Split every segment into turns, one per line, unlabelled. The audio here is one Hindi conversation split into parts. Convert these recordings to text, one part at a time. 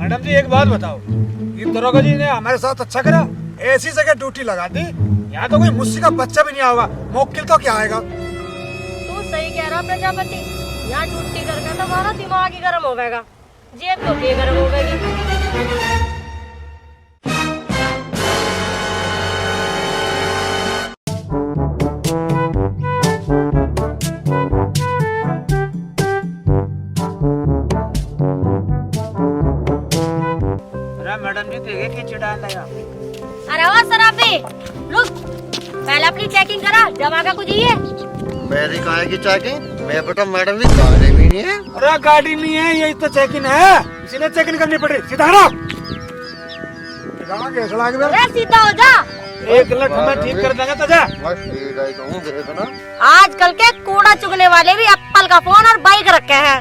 मैडम जी एक बात बताओ, ये दरोगा जी ने हमारे साथ अच्छा करा, ऐसी जगह ड्यूटी लगा दी। यहाँ तो कोई मुस्सी का बच्चा भी नहीं आएगा, मुवक्किल तो क्या आएगा।
तू सही कह रहा प्रजापति, यहाँ ड्यूटी करके तो हमारा दिमाग ही गर्म हो गएगा, जेब तो के गर्म हो गएगी।
मैडम जी देखे कि चिढ़ा लगा।
अरे वाह शराबी, रुक, पहले अपनी चेकिंग करा, जमा का कुछ ही है।
मेरी काहे की चेकिंग? मैं बेटा मैडम जी गाड़ी भी नहीं है।
अरे गाड़ी नहीं है, यही तो चेकिंग है, इसीलिए चेकिंग करनी पड़ी। सीधा हटो।
अरे सीधा हो जा।
एक लठ में ठीक कर देंगे तो जा।
आजकल के कूड़ा चुगने वाले भी एप्पल का फोन और बाइक रखे हैं।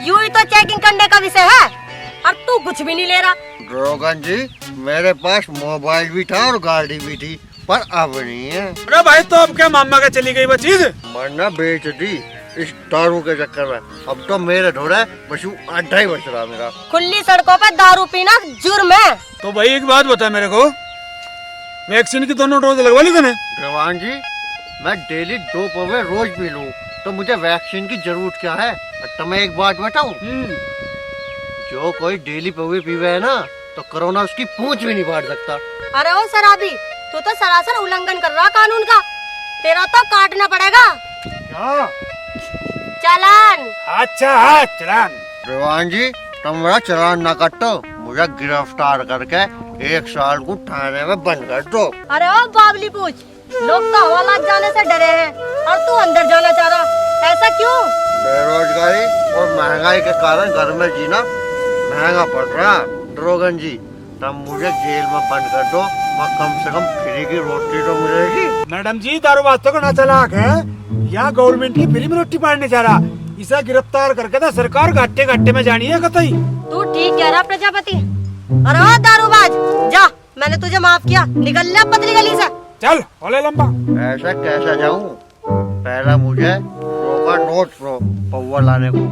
यूं ही तो चेकिंग करने का विषय है, और तू कुछ भी नहीं ले रहा।
ड्रोगन जी, मेरे पास मोबाइल भी था और गाड़ी भी थी, पर अब नहीं है।
अरे भाई तो अब क्या मामा का चली गई वो चीज?
मरना बेच दी इस दारू के चक्कर में। अब तो मेरे ढोरा बसू अड्डा ही बच रहा मेरा।
खुली सड़कों पे दारू पीना जुर्म है।
तो भाई एक बात बता मेरे को, वैक्सीन की दोनों डोज लगवा ली तूने?
जवान जी, मैं डेली 2 पौवे रोज पी लूं, तो मुझे वैक्सीन की जरूरत क्या है? तो मैं एक बात बताऊं, जो कोई डेली पौवे पीवे है ना, तो कोरोना उसकी पूंछ भी नहीं फाड़ सकता।
अरे ओ शराबी, तू तो सरासर उल्लंघन कर रहा कानून का, तेरा तो काटना पड़ेगा।
क्या?
चालान।
अच्छा हाँ चालान।
जवान जी, तुम मेरा चालान ना काटो, मुझे गिरफ्तार करके 1 साल को थाने में बंद कर दो।
अरे ओ बावली पूछ, लोग तो हवालात जाने से डरे हैं और तू अंदर जाना चाह रहा, ऐसा क्यों?
बेरोजगारी और महंगाई के कारण घर में जीना महंगा पड़ रहा। ड्रोगन जी, तब मुझे जेल में बंद कर दो, मैं कम से कम फ्री की रोटी तो मिलेगी।
मैडम जी दारू वास्तव का ना चालाक है, यहाँ गवर्नमेंट की फ्री में रोटी पाड़ने जा रहा, इसे गिरफ्तार करके तो सरकार घाटे घाटे में जानी है कतई।
तू ठीक कह रहा प्रजापति। अरे ओ दारूबाज, जा, मैंने तुझे माफ किया, निकल ले पतली गली से।
चल ओले लंबा।
ऐसा कैसा जाऊँ? पहला मुझे 100 का नोट दो पौवा लाने को,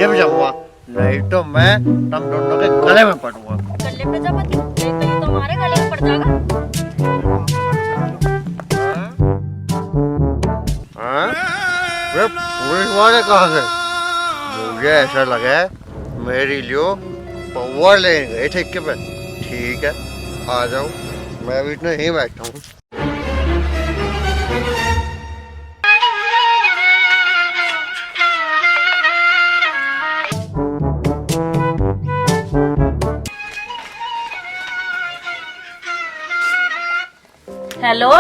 जब जाऊँगा, नहीं तो मैं तुम दोनों के गले में पड़ूंगा।
कर ले प्रजापति, नहीं तो ये तो हमारे गले में पड़ जाएगा।
हाँ? वे पुलिस वाले कहाँ गए? मुझे ऐसा लगा मेरी लियो पौवा ले गए ठेके पे। ठीक है, आ जाओ, मैं भी इतना ही बैठा हूँ।
हेलो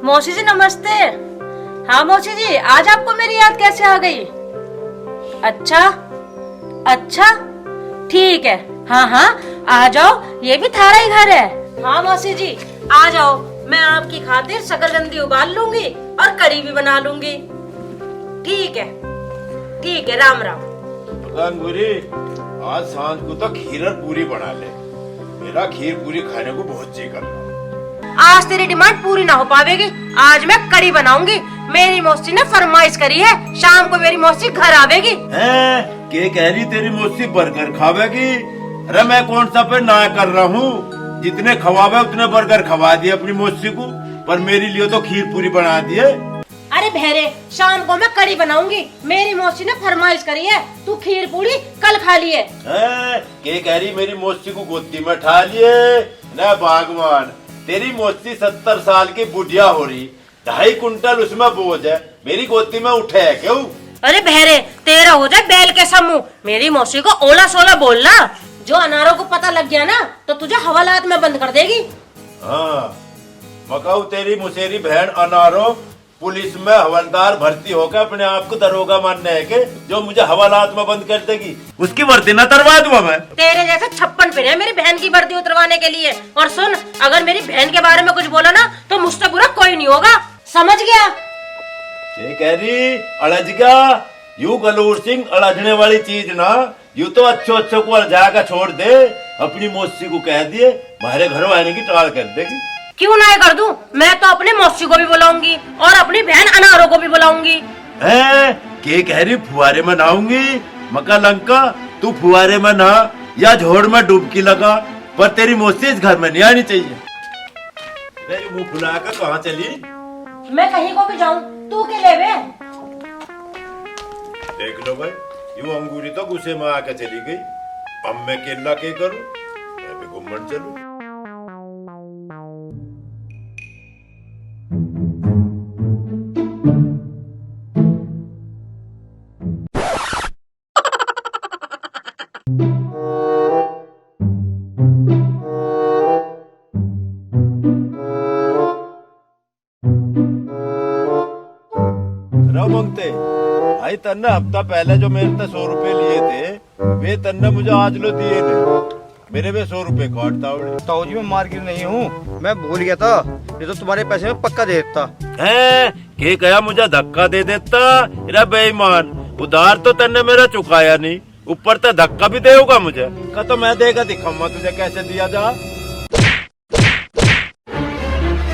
मौसी जी, नमस्ते। हाँ मौसी जी, आज आपको मेरी याद कैसे आ गई? अच्छा अच्छा, ठीक है, हाँ हाँ आ जाओ, ये भी थारा ही घर है। हाँ मौसी जी आ जाओ, मैं आपकी खातिर शकरकंदी उबाल लूंगी और कड़ी भी बना लूंगी। ठीक है, राम राम।
गंगूरी, आज सांझ को तो खीर पूरी बना ले, मेरा खीर पूरी खाने को बहुत जी कर रहा।
आज तेरी डिमांड पूरी ना हो पावेगी, आज मैं कड़ी बनाऊंगी। मेरी मौसी ने फरमाइश करी है, शाम को मेरी मौसी घर आवेगी।
हैं? के कह रही तेरी मौसी बर्गर खावेगी? अरे मैं कौन सा पे ना कर रहा हूँ, जितने खवावे उतने बर्गर खवा दिए अपनी मौसी को, पर मेरे लिए तो खीर पूरी बना दिए।
अरे बहरे, शाम को मैं कड़ी बनाऊंगी, मेरी मौसी ने फरमाइश करी है, तू खीर पूरी कल खा लिए।
के कह रही मेरी मौसी को गोदी में ठा लिए न बागवान। तेरी मौसी 70 साल की बुढ़िया हो रही, 2.5 कुंटल उसमें बोझ है, मेरी गोदी में उठे है क्यों?
अरे बहरे, तेरा हो जाए बैल के समूह, मेरी मौसी को ओला सोला बोलना, जो अनारों को पता लग गया ना तो तुझे हवालात में बंद कर देगी।
हाँ, मकाऊ तेरी मुसेरी बहन अनारो पुलिस में हवलदार भर्ती होकर अपने आप को दरोगा मानने है के, जो मुझे हवालात में बंद कर देगी, उसकी वर्दी न उतरवा दूंगा मैं।
तेरे जैसे 56 फिरे मेरी बहन की वर्दी उतरवाने के लिए। और सुन, अगर मेरी बहन के बारे में कुछ बोला ना तो मुझसे बुरा कोई नहीं होगा, समझ गया?
ये कह रही अड़ज गया, यू गलूर सिंह अड़जने वाली चीज ना, यू तो अच्छो को अड़जा छोड़ दे, अपनी मौसी को कह दिए हमारे घर आने की टाल कर देगी।
क्यों ना कर दूं, मैं तो अपनी मौसी को भी बुलाऊंगी और अपनी बहन अनारों को भी बुलाऊंगी।
के कह रही फुहारे में नहाऊंगी? मका लंका, तू फुहारे में नहा, या झोड़ में डुबकी लगा, पर तेरी मौसी इस घर में नहीं आनी चाहिए। अरे मुंह फुलाकर कहाँ चली?
मैं कहीं को भी जाऊं, तू के ले बे?
देख लो भाई, यूं अंगूरी तो गुस्से में आके चली गई। अब मैं केला के करूं? मैं भी घूमने चलूं। मंगते भाई, तन्ने हफ्ता पहले जो मेरे से 100 रुपए लिए थे, वे तन्ने मुझे आज लो दिए नहीं। मेरे वे 100 रुपए काटता उड़े।
ताऊ जी मैं मार्केट नहीं हूँ, मैं भूल गया था, ये तो तुम्हारे पैसे में पक्का दे देता
है। के कहा मुझे धक्का दे देता? अरे बेईमान, उधार तो तन्ने मेरा चुकाया नहीं, ऊपर तो धक्का भी देगा मुझे। का तो मैं देगा दिखाऊंगा तुझे कैसे दिया जा।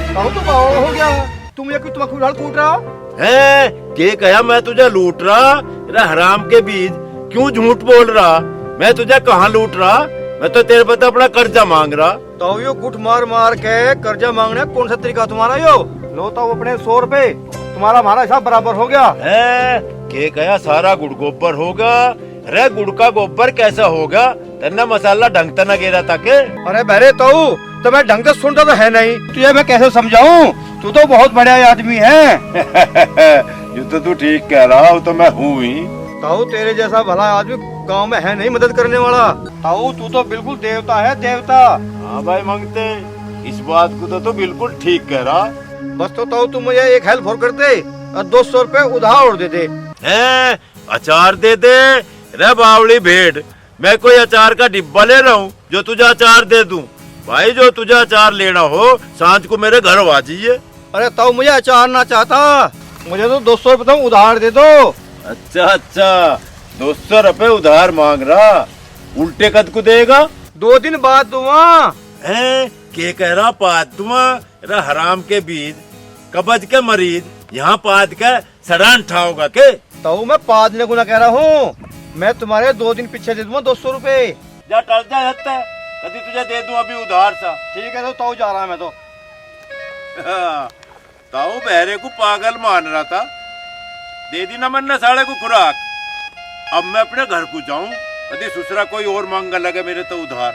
ताऊ तो बावड़ा हो गया, तुम ये क्यों तुम्हारा उधार कूट रहा हो?
है के कहा मैं तुझे लूट रहा? अरे हराम के बीज, क्यों झूठ बोल रहा? मैं तुझे कहाँ लूट रहा? मैं तो तेरे पे अपना कर्जा मांग रहा।
ताऊ यो गुट मार मार के कर्जा मांगने कौन सा तरीका तुम्हारा यो? लो ताऊ अपने 100 रुपए, तुम्हारा हमारा हिसाब बराबर हो गया।
है के कहा सारा गुड़ गोबर होगा? अरे गुड़ का गोबर कैसा होगा? तन्ना मसाला ढंग से न गिरा था के?
अरे बहरे ताऊ, तो मैं ढंग से सुनता तो है नहीं, तुझे मैं कैसे समझाऊं? तू तो बहुत बढ़िया आदमी है।
ये तो तू ठीक कह रहा हो, तो मैं हूँ ही।
ताऊ तेरे जैसा भला आदमी गांव में है नहीं मदद करने वाला। ताऊ तू तो बिल्कुल देवता है, देवता।
हाँ भाई मंगते, इस बात को तो तू बिल्कुल ठीक कह रहा।
बस तो ताऊ तू मुझे एक हेल्प और करते और 200 रुपए उधार और दे दे।
हैं अचार दे दे? रे बावली भेड़, मैं कोई अचार का डिब्बा ले रहा हूँ जो तुझे अचार दे दूं? भाई जो तुझे अचार लेना हो सांझ को मेरे घर आ जाइए।
अरे ताऊ मुझे अचार ना चाहता, मुझे तो 200 रुपए तुम उधार दे दो।
अच्छा अच्छा, 200 रुपए उधार मांग रहा, उल्टे कद को देगा?
2 दिन बाद दूंगा।
हैं के कह रहा पाद दूंगा? अरे हराम के बीज, कब्ज के मरीज, यहाँ पाद के सड़ान ठाओगा के?
ताऊ मैं 5 दिन को ना कह रहा हूँ, मैं तुम्हारे 2 दिन पीछे दे दूंगा 200 रुपए।
जा टल जा जाता, कभी तुझे दे दूं अभी उधार सा।
ठीक है तो ताऊ जा रहा मैं तो।
ताऊ बहरे को पागल मान रहा था, दे दी ना मैंने साढ़े को खुराक। अब मैं अपने घर को जाऊं, यदि दूसरा कोई और मांगने लगे मेरे तो उधार।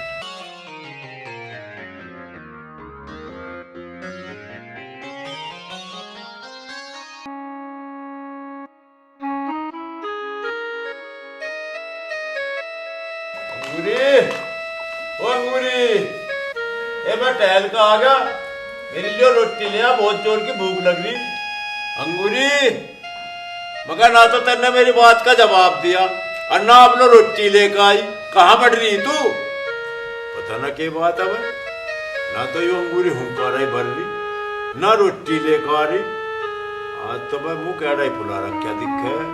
अंगूरी, ओ अंगूरी, ए मैं टहल का आ गया, मेरे लिए रोटी ले आ, बहुत जोर की भूख लग रही। अंगूरी, मगर ना तो तेने मेरी बात का जवाब दिया और ना अपना रोटी लेकर आई। कहाँ बढ़ रही तू? पता ना क्या बात है, ना तो ये अंगूरी हुंकारा ही भर रही, ना रोटी लेकर आ रही। आज तो मैं मुंह कैड़ा ही फुला रहा, क्या दिक्कत है?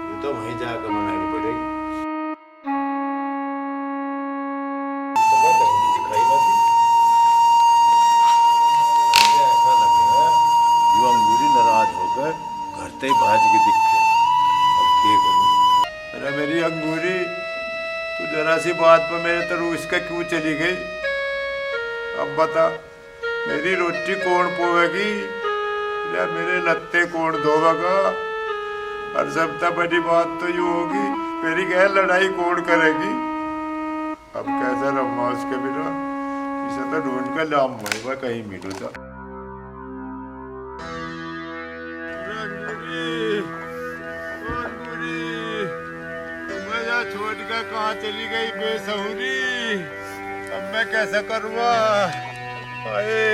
ये तो वहीं जाकर मनानी पड़ेगी। तो मैं कहीं दिखाई ना दी। ऐसा लग रहा है ये अंगूरी नाराज होकर घर से ही भाज के दिखे। अब क्या करूं? अरे मेरी अंगूरी, तू जरा सी बात पर मेरे तो रूस का क्यों चली गई? अब बता, मेरी रोटी कौन पोवेगी या मेरे लत्ते कौन धोवेगा? और सबसे बड़ी बात तो ये होगी, मेरी क्या लड़ाई कौन करेगी? अब कैसा रहा उसके बिना? इसे तो ढूंढ कर लाम मैं कहीं मिलू था। छोड़ कर कहाँ चली गई बेसहुरी? अब मैं कैसा करूँगा? अरे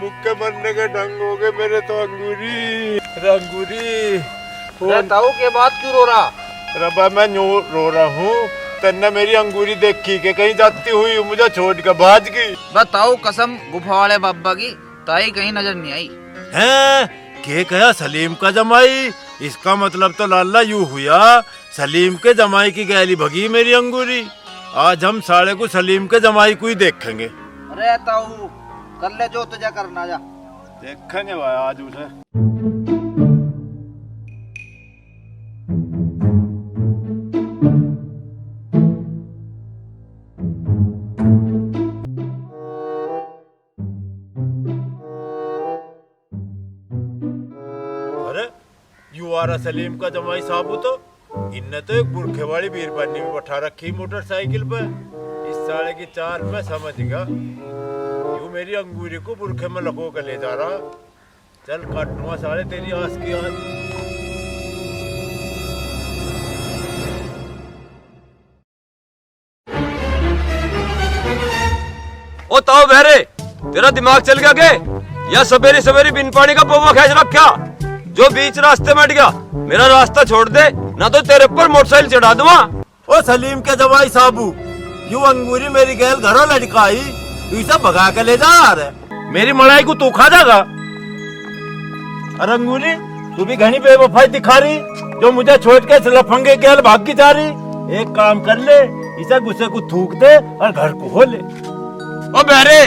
मुक्के मरने के ढंग हो गए मेरे तो अंगूरी। अंगूरी
ताऊ के बाद क्यों रो रहा?
रबा मैं रो रहा हूँ, तन्ने मेरी अंगूरी देखी के कहीं जाती हुई मुझे छोड़ कर भाज गई।
बताओ कसम गुफा वाले बाबा की, ताई कहीं नजर नहीं आई।
हैं के कहा सलीम का जमाई? इसका मतलब तो लाला यूं हुआ, सलीम के जमाई की गैली भगी मेरी अंगूरी। आज हम साले को सलीम के जमाई को ही देखेंगे।
अरे ताऊ कर ले जो तुझे करना, जा
देखेंगे भाई आज उसे। हमारा सलीम का जमाई साबू तो इनने तो एक बुरखे वाली बीरबानी में बैठा रखी मोटरसाइकिल पे। इस साले की चाल में समझ गया, यूं मेरी अंगूरी को बुरखे में लको कर ले जा रहा। चल काटूंगा साले तेरी आस की आस।
ओ ताऊ बहरे, तेरा दिमाग चल गया के? या सवेरे सवेरे बिन पानी का पौवा खींच रखा जो बीच रास्ते में अट गया? मेरा रास्ता छोड़ दे, ना तो तेरे पर मोटरसाइकिल चढ़ा दूंगा।
ओ सलीम के जवाई साबू, यूं अंगूरी मेरी गैल घरों लटकाई, तू इसे भगा के ले जा रहा। मेरी मलाई को तू खा जाएगा। अरे अंगूरी, तू भी घनी बेवफाई दिखा रही, जो मुझे छोड़ के लफंगे गैल भाग की जा रही। एक काम कर ले, इसे गुस्से को थूक दे और घर को हो ले।
ओ बहरे,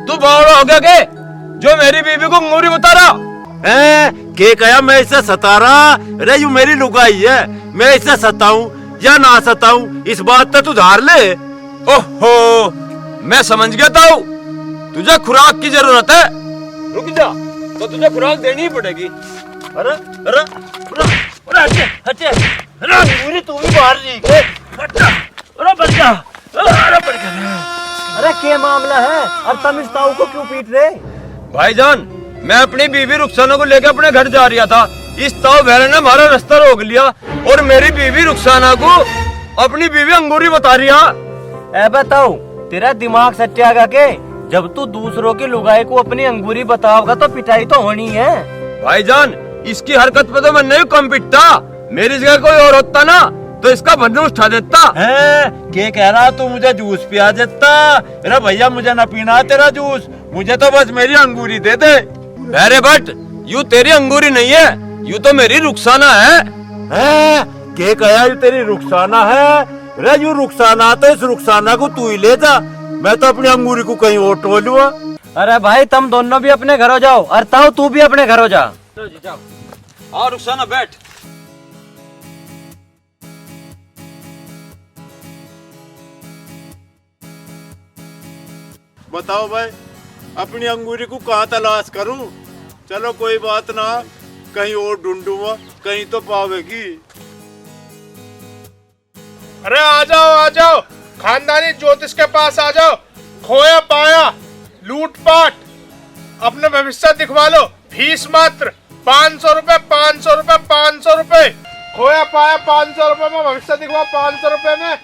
तू बावड़ा हो गया के जो मेरी बीवी को अंगूरी बता रहा
है? के कहा मैं इसे सता रहा? अरे यूं मेरी लुगाई है, मैं इसे सताऊं या ना सताऊं इस बात तो तू धार ले।
ओहो, मैं समझ गया ताऊ, तुझे खुराक की जरूरत है। रुक जा, तो तुझे खुराक देनी ही पड़ेगी।
अरे अरे अरे अरे हटे हटे, अरे अंगूरी तू भी बाहर नहीं गए। अरे बढ़ जा, अरे बढ़ जा।
अरे क्या मामला है? अब तुम इस ताऊ को क्यों पीट रहे?
भाईजान, मैं अपनी बीवी रुखसाना को लेकर अपने घर जा रहा था। इस ताऊ बहरे ने हमारा रास्ता रोक लिया और मेरी बीवी रुखसाना को अपनी बीवी अंगूरी बता रहा।
ए बताओ, तेरा दिमाग सत्यागा के? जब तू दूसरों की लुगाई को अपनी अंगूरी बताओगा तो पिटाई तो होनी है।
भाईजान, इसकी हरकत पे तो मैं नहीं कम पिटता। मेरी जगह कोई और होता ना तो इसका बंधन उठा देता
है। क्या कह रहा तू? मुझे जूस पिया देता। अरे भैया, मुझे ना पीना तेरा जूस, मुझे तो बस मेरी अंगूरी दे दे।
अरे बट, यू तेरी अंगूरी नहीं है, यू तो मेरी रुखसाना है।
क्या कहा? यू तेरी रुखसाना है? अरे यू रुखसाना तो इस रुखसाना को तू ही ले जा, मैं तो अपनी अंगूरी को कहीं और टोलूंगा।
अरे भाई, तुम दोनों भी अपने घर हो जाओ और ताऊ तू भी अपने घर हो जा।
और रुखसाना बैठ।
बताओ भाई, अपनी अंगूरी को कहाँ तलाश करूं? चलो कोई बात ना, कहीं और ढूंढूंगा, कहीं तो पावेगी।
अरे आ जाओ, खानदानी ज्योतिष के पास आ जाओ। खोया पाया, लूटपाट, अपने भविष्य दिखवा लो। फीस मात्र 500 रुपए, 500 रुपए, 500 रुपए। खोया पाया 500 रुपए में, भविष्य दिखवा 500 रुपए में।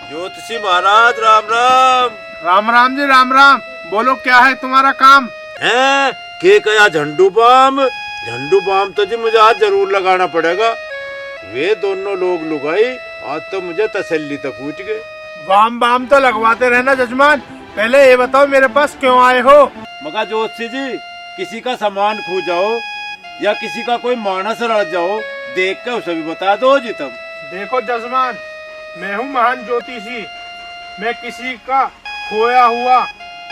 ज्योतिषी महाराज राम राम।
राम राम जी, राम राम। बोलो क्या है तुम्हारा काम?
है के कया? झंडू बाम तो जी मुझे आज जरूर लगाना पड़ेगा। वे दोनों लोग लुगाई आज तो मुझे तसल्ली तक पूछ गए।
बाम तो लगवाते रहना जजमान, पहले ये बताओ मेरे पास क्यों आए हो?
मगा ज्योतिषी जी, किसी का सामान खो जाओ या किसी का कोई मानस रह जाओ, देख कर उसे भी बता दो जी तुम।
देखो जजमान, मैं हूँ महान ज्योतिषी। मैं किसी का खोया हुआ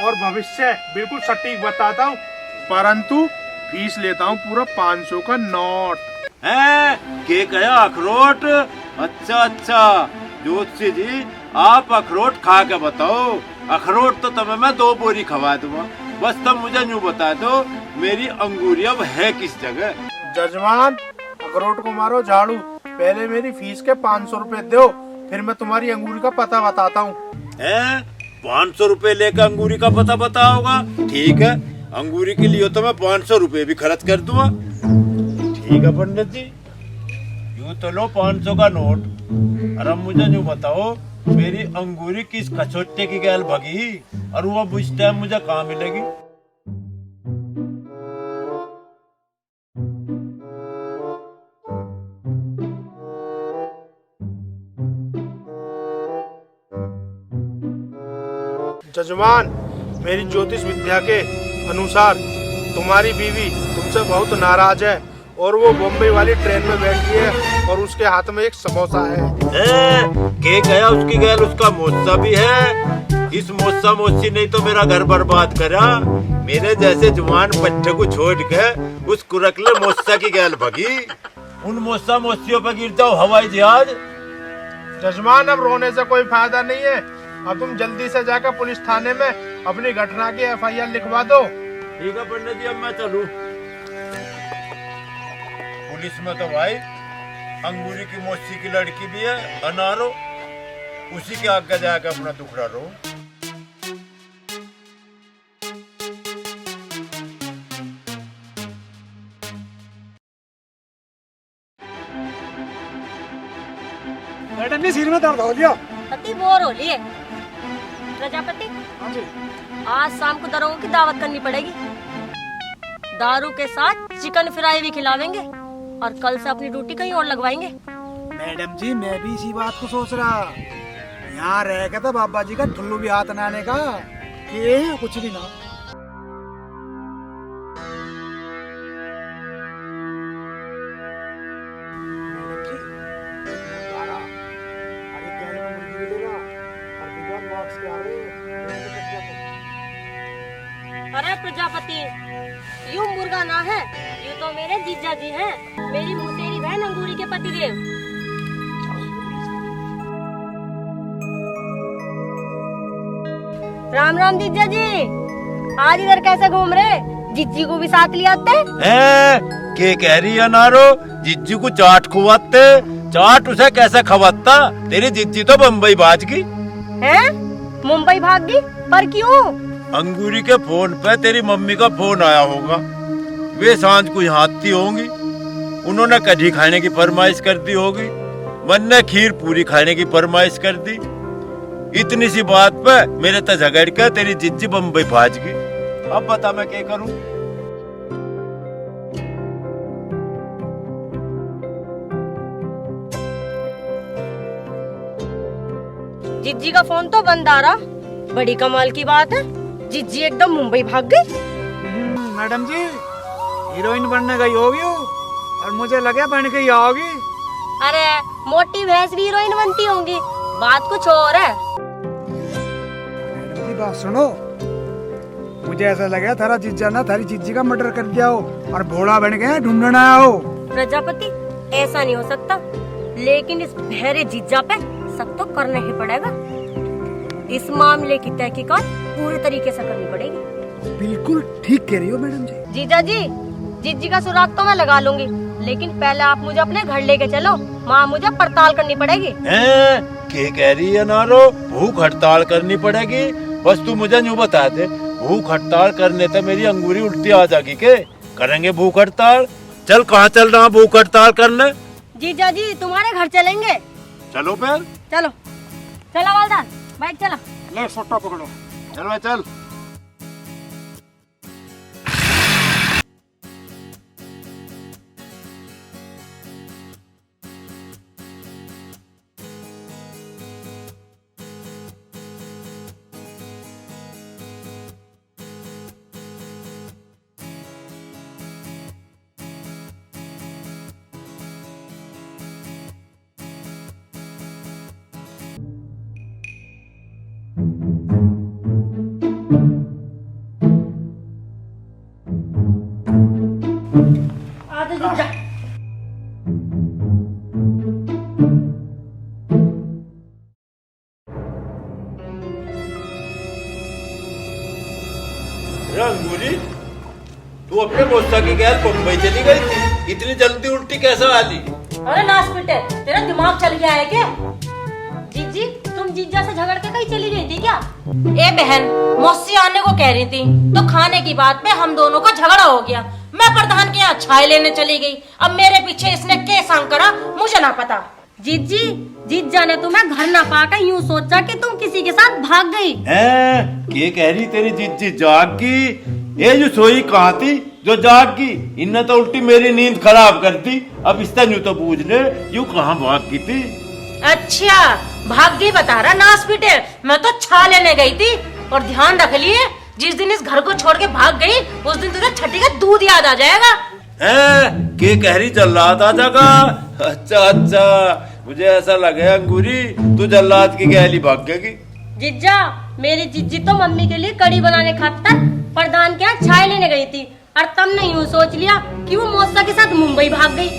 और भविष्य बिल्कुल सटीक बताता हूँ, परंतु फीस लेता हूँ पूरा 500 का नोट।
है के कया? अखरोट? अच्छा ज्योतिषी जी, आप अखरोट खा के बताओ। अखरोट तो तुम्हें मैं 2 बोरी खवा दूंगा, बस तुम मुझे यूं बता दो मेरी अंगूरी अब है किस जगह।
जजमान, अखरोट को मारो झाड़ू, पहले मेरी फीस के 500 रुपए दो, फिर मैं तुम्हारी अंगूरी का पता बताता हूँ।
500 रुपए लेकर अंगूरी का पता बताओगा? ठीक है, अंगूरी के लिए तो मैं 500 रुपए भी खर्च कर दूंगा। ठीक है पंडित जी, यूं तो लो 500 का नोट। और अब मुझे यूं बताओ, मेरी अंगूरी किस खचोटे की गैल भगी और वो अब इस टाइम मुझे कहाँ मिलेगी?
जजमान, मेरी ज्योतिष विद्या के अनुसार तुम्हारी बीवी तुमसे बहुत नाराज है और वो बम्बई वाली ट्रेन में बैठी है और उसके हाथ में एक समोसा है।
के गया उसकी गैल उसका मोसा भी है। इस मोसा मोसी ने तो मेरा घर बर्बाद करा। मेरे जैसे जवान बच्चे को छोड़ के उस कुरकले मोसा की गैल भगी। उन मोसा मोसियों पर गिर जाओ हवाई जहाज।
जजमान, अब रोने से कोई फायदा नहीं है। अब तुम जल्दी से जाकर पुलिस थाने में अपनी घटना की FIR लिखवा दो।
ठीक है पंडित जी, अब मैं चलूं। पुलिस में तो भाई अंगूरी की मौसी की लड़की भी है, अनारो, उसी के आगे जाके अपना दुखड़ा रो।
मैडम जी सिर में दर्द हो गया।
पति बोर हो लिए। प्रजापति,
हाँ जी।
आज शाम को दरों की दावत करनी पड़ेगी। दारू के साथ चिकन फ्राई भी खिलावेंगे और कल से अपनी ड्यूटी कहीं और लगवाएंगे।
मैडम जी मैं भी इसी बात को सोच रहा, यहाँ रह के तो बाबा जी का ठुल्लू भी हाथ न आने का, ये कुछ भी ना।
अरे प्रजापति, यूं मुर्गा ना है, यूं तो मेरे जीजा जी हैं, मेरी मुसेरी बहन अंगूरी के पतिदेव। राम राम जीजा जी, आज इधर कैसे घूम रहे? जिज्जी को भी साथ ले आते?
के कह रही है नारो, जिज्जी को चाट खुआते, चाट उसे कैसे खवाता? तेरी जिज्जी तो बम्बई भाज गई।
हैं? मुंबई भाग गई? पर क्यों?
अंगूरी के फोन पे तेरी मम्मी का फोन आया होगा, वे सांझ को यहाँ आती होंगी, उन्होंने कढ़ी खाने की फरमाइश कर दी होगी, मन ने खीर पूरी खाने की फरमाइश कर दी। इतनी सी बात पे मेरे तो झगड़ के तेरी जिज्जी बम्बई भाज गई। अब बता मैं क्या करूं?
जिज्जी का फोन तो बंद आ रहा, बड़ी कमाल की बात है, जिज्जी एकदम मुंबई भाग गई।
मैडम जी हीरोइन बनने गई होगी और मुझे लगे बन के ही आओगी।
अरे मोटी भैंस भी हीरोइन बनती होंगी, बात कुछ और है।
मैडम जी बात सुनो, मुझे ऐसा लगा थारा जीजा ना थारी जीजी का मर्डर कर दिया हो और भोला बन गए ढूंढने आया हो।
प्रजापति, ऐसा नहीं हो सकता, लेकिन इस बहरे जीजा पे सब तो करना ही पड़ेगा। इस मामले की तहकीकात पूरे तरीके से करनी पड़ेगी।
बिल्कुल ठीक कह रही हो मैडम जी।
जीजा जी, जिज्जी का सुराग तो मैं लगा लूंगी, लेकिन पहले आप मुझे अपने घर लेके चलो, वहाँ मुझे पड़ताल करनी पड़ेगी।
क्या कह रही है नारो, भूख हड़ताल करनी पड़ेगी? बस तू मुझे यूँ बता दे, भूख हड़ताल करने से मेरी अंगूरी उल्टी आ जाएगी के? करेंगे भूख हड़ताल? चल कहाँ चल रहा भूख हड़ताल करने?
जीजा जी तुम्हारे घर चलेंगे।
चलो फिर
चलो चलो वालदान, बाइक चला।
ले सोटा पकड़ो।
चल भाई चल। अंगूरी, तू अपने मौसा की गैर मुंबई चली गई थी, इतनी जल्दी उल्टी कैसे आ ली?
अरे नास बेटे, तेरा दिमाग चल गया है क्या? जीजी, तुम जीजा से झगड़ के कहीं चली गई थी क्या? ए बहन, मौसी आने को कह रही थी, तो खाने की बात पे हम दोनों का झगड़ा हो गया। मैं प्रधान के यहाँ छाई लेने चली गई, अब मेरे पीछे इसने क्या संग करा मुझे ना पता। जीजी, जीजा ने तुम्हें घर ना पाकर यूं सोचा कि तुम किसी के साथ भाग गई।
क्या कह रही तेरी जीजी जाग गई? ये जो सोई कहाँ थी जो जाग गई? इनने तो उल्टी मेरी नींद खराब कर दी। अब इससे यूं तो पूछ ले, यूं कहाँ भाग गई थी?
अच्छा भाग गई बता रहा नास पीटे, मैं तो छा लेने गई थी। और ध्यान रख लिए, जिस दिन इस घर को छोड़ के भाग गई उस दिन तुझे छठी का दूध याद आ जाएगा।
क्या कह रही जल्लाद आ जाएगा? अच्छा अच्छा, मुझे ऐसा लगे अंगूरी तू जल्लाद की गैली भाग गई।
जिज्जा, मेरी जिज्जी तो मम्मी के लिए कड़ी बनाने खातर प्रधान के यहाँ चाय लेने गई थी, और तुमने यूं सोच लिया कि वो मौसा के साथ मुंबई भाग गई।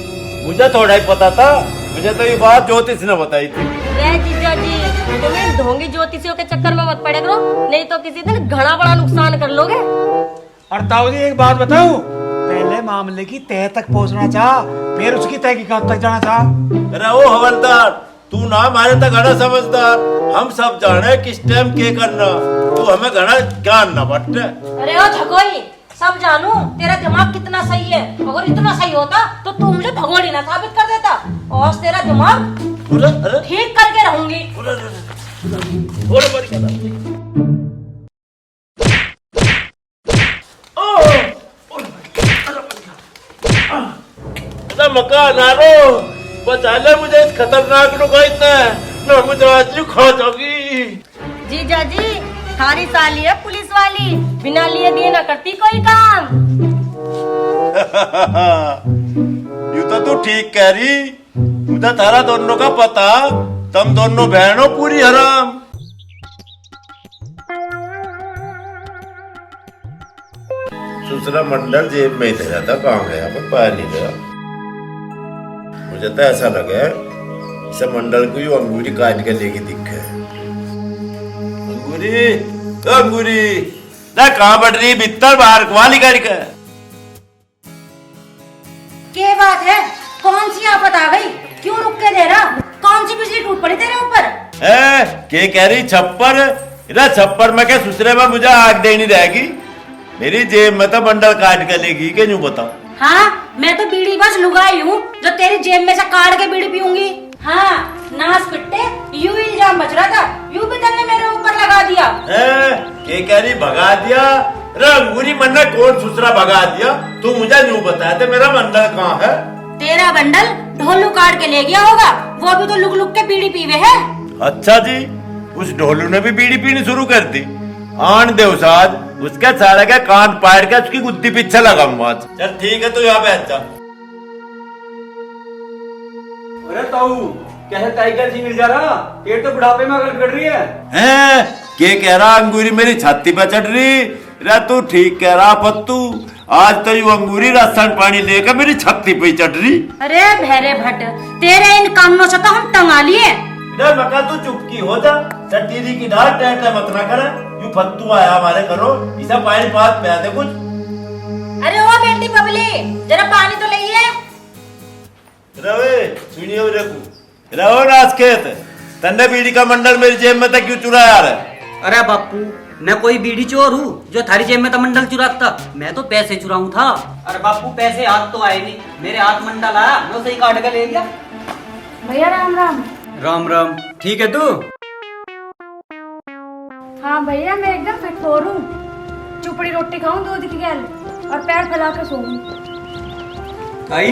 मुझे थोड़ा ही पता था, मुझे तो ये बात ज्योतिष ने बताई थी।
जीजा जी, तुम्हें ढोंगी ज्योतिषियों के चक्कर में मत पड़े करो, नहीं तो किसी दिन घना बड़ा नुकसान कर लोगे।
और ताऊ जी एक बात बताऊं, पहले
मामले की तह तक पहुंचना चाह, फिर उसकी तहकीकात तक जाना चाह।
अरे ओ हवलदार, तू ना हमारे तक घना समझदार। हम सब जाने किस टाइम के करना, तू हमें घना ज्ञान ना बट।
अरे ओ झगोई, सब जानू तेरा दिमाग कितना सही है। अगर इतना सही होता तो तू मुझे भगोड़ी ना साबित कर देता। और तेरा दिमाग ठीक करके रहूंगी।
मका नारो बचा ले मुझे इस खतरनाक रुकाई से, ना मुझे आज खा जाऊंगी।
जीजा जी, थारी साली है पुलिस वाली, बिना लिए दिए ना करती कोई काम।
यू तो तू ठीक कह रही, मुझे तारा दोनों का पता, तुम दोनों बहनों पूरी हराम। दूसरा मंडल जेब में ही था, जाता कहाँ गया, मैं पा नहीं गया। मुझे तो ऐसा लगे इसे मंडल को यू अंगूरी काट के लेके दिखे। अंगूरी, अंगूरी ना कहाँ बढ़ रही, भीतर बाहर वाली गाड़ी का।
क्या बात है, कौन सी आफत आ गई? क्यों रुक के दे रहा? कौन सी बिजली टूट पड़ी तेरे ऊपर?
के कह रही छप्पर? इधर छप्पर में क्या सुसरे में मुझे आग देनी रहेगी? मेरी जेब में तो बंडल काट के लेगी, के न्यू बताओ।
हाँ, मैं तो बीड़ी बस लुगाई हूँ जो तेरी जेब में से काट के बीड़ी पीऊंगी। हाँ, नास पिट्टे, यू इल्जाम बच रहा था, यू भी तेने मेरे ऊपर लगा दिया।
के कह रही भगा दिया? रंगूरी मन ने कौन सुसरा भगा दिया? तू मुझे न्यू बताया थे मेरा बंडल कहाँ है? तेरा बंडल ढोलू काट के ले गया होगा, वो भी तो लुक लुक के बीड़ी पीवे है। अच्छा जी, उस ढोलू ने भी बीड़ी पीनी शुरू कर दी। आन दे उसाद, उसके सारे के कान पाड़ के उसकी गुद्दी पीछे लगाऊंगा। चल ठीक है, तो यहाँ बैठ जा।
अरे ताऊ, कैसे टाइगर जी मिल जा रहा? पेट तो बुढ़ापे में अगर रही है।
के कह रहा अंगूरी मेरी छाती पे चढ़ रही? रे तू ठीक कह रहा पत्तू, आज तो यू अंगूरी राजस्थान पानी लेकर मेरी छाती पे चढ़ रही।
अरे भैरे भट्ट, तेरे इन कानों से तो हम टंगा लिए।
मका तू चुपकी हो जा, सटीरी की डाल टैट मत ना करे। यू फत्तू आया हमारे घरों, इसे पानी पास पे आते कुछ।
अरे ओ बेटी बबली, जरा पानी तो लाइए।
रवे सुनियो रखू रहो नासखेत, तन्ने बीड़ी का मंडल मेरी जेब में तक क्यों चुराया रे?
अरे बापू, मैं कोई बीड़ी चोर हूँ जो थारी जेब में तो मंडल चुराता? मैं तो पैसे चुराऊं था। अरे बापू, पैसे हाथ तो आए नहीं, मेरे हाथ मंडल आया, मैं उसे ही काट के ले गया।
भैया राम राम।
राम राम। ठीक है तू?
हाँ भैया, मैं एकदम फिट हो हूँ। चुपड़ी रोटी खाऊं दूध की गैल और पैर फैला के सोऊं।
भाई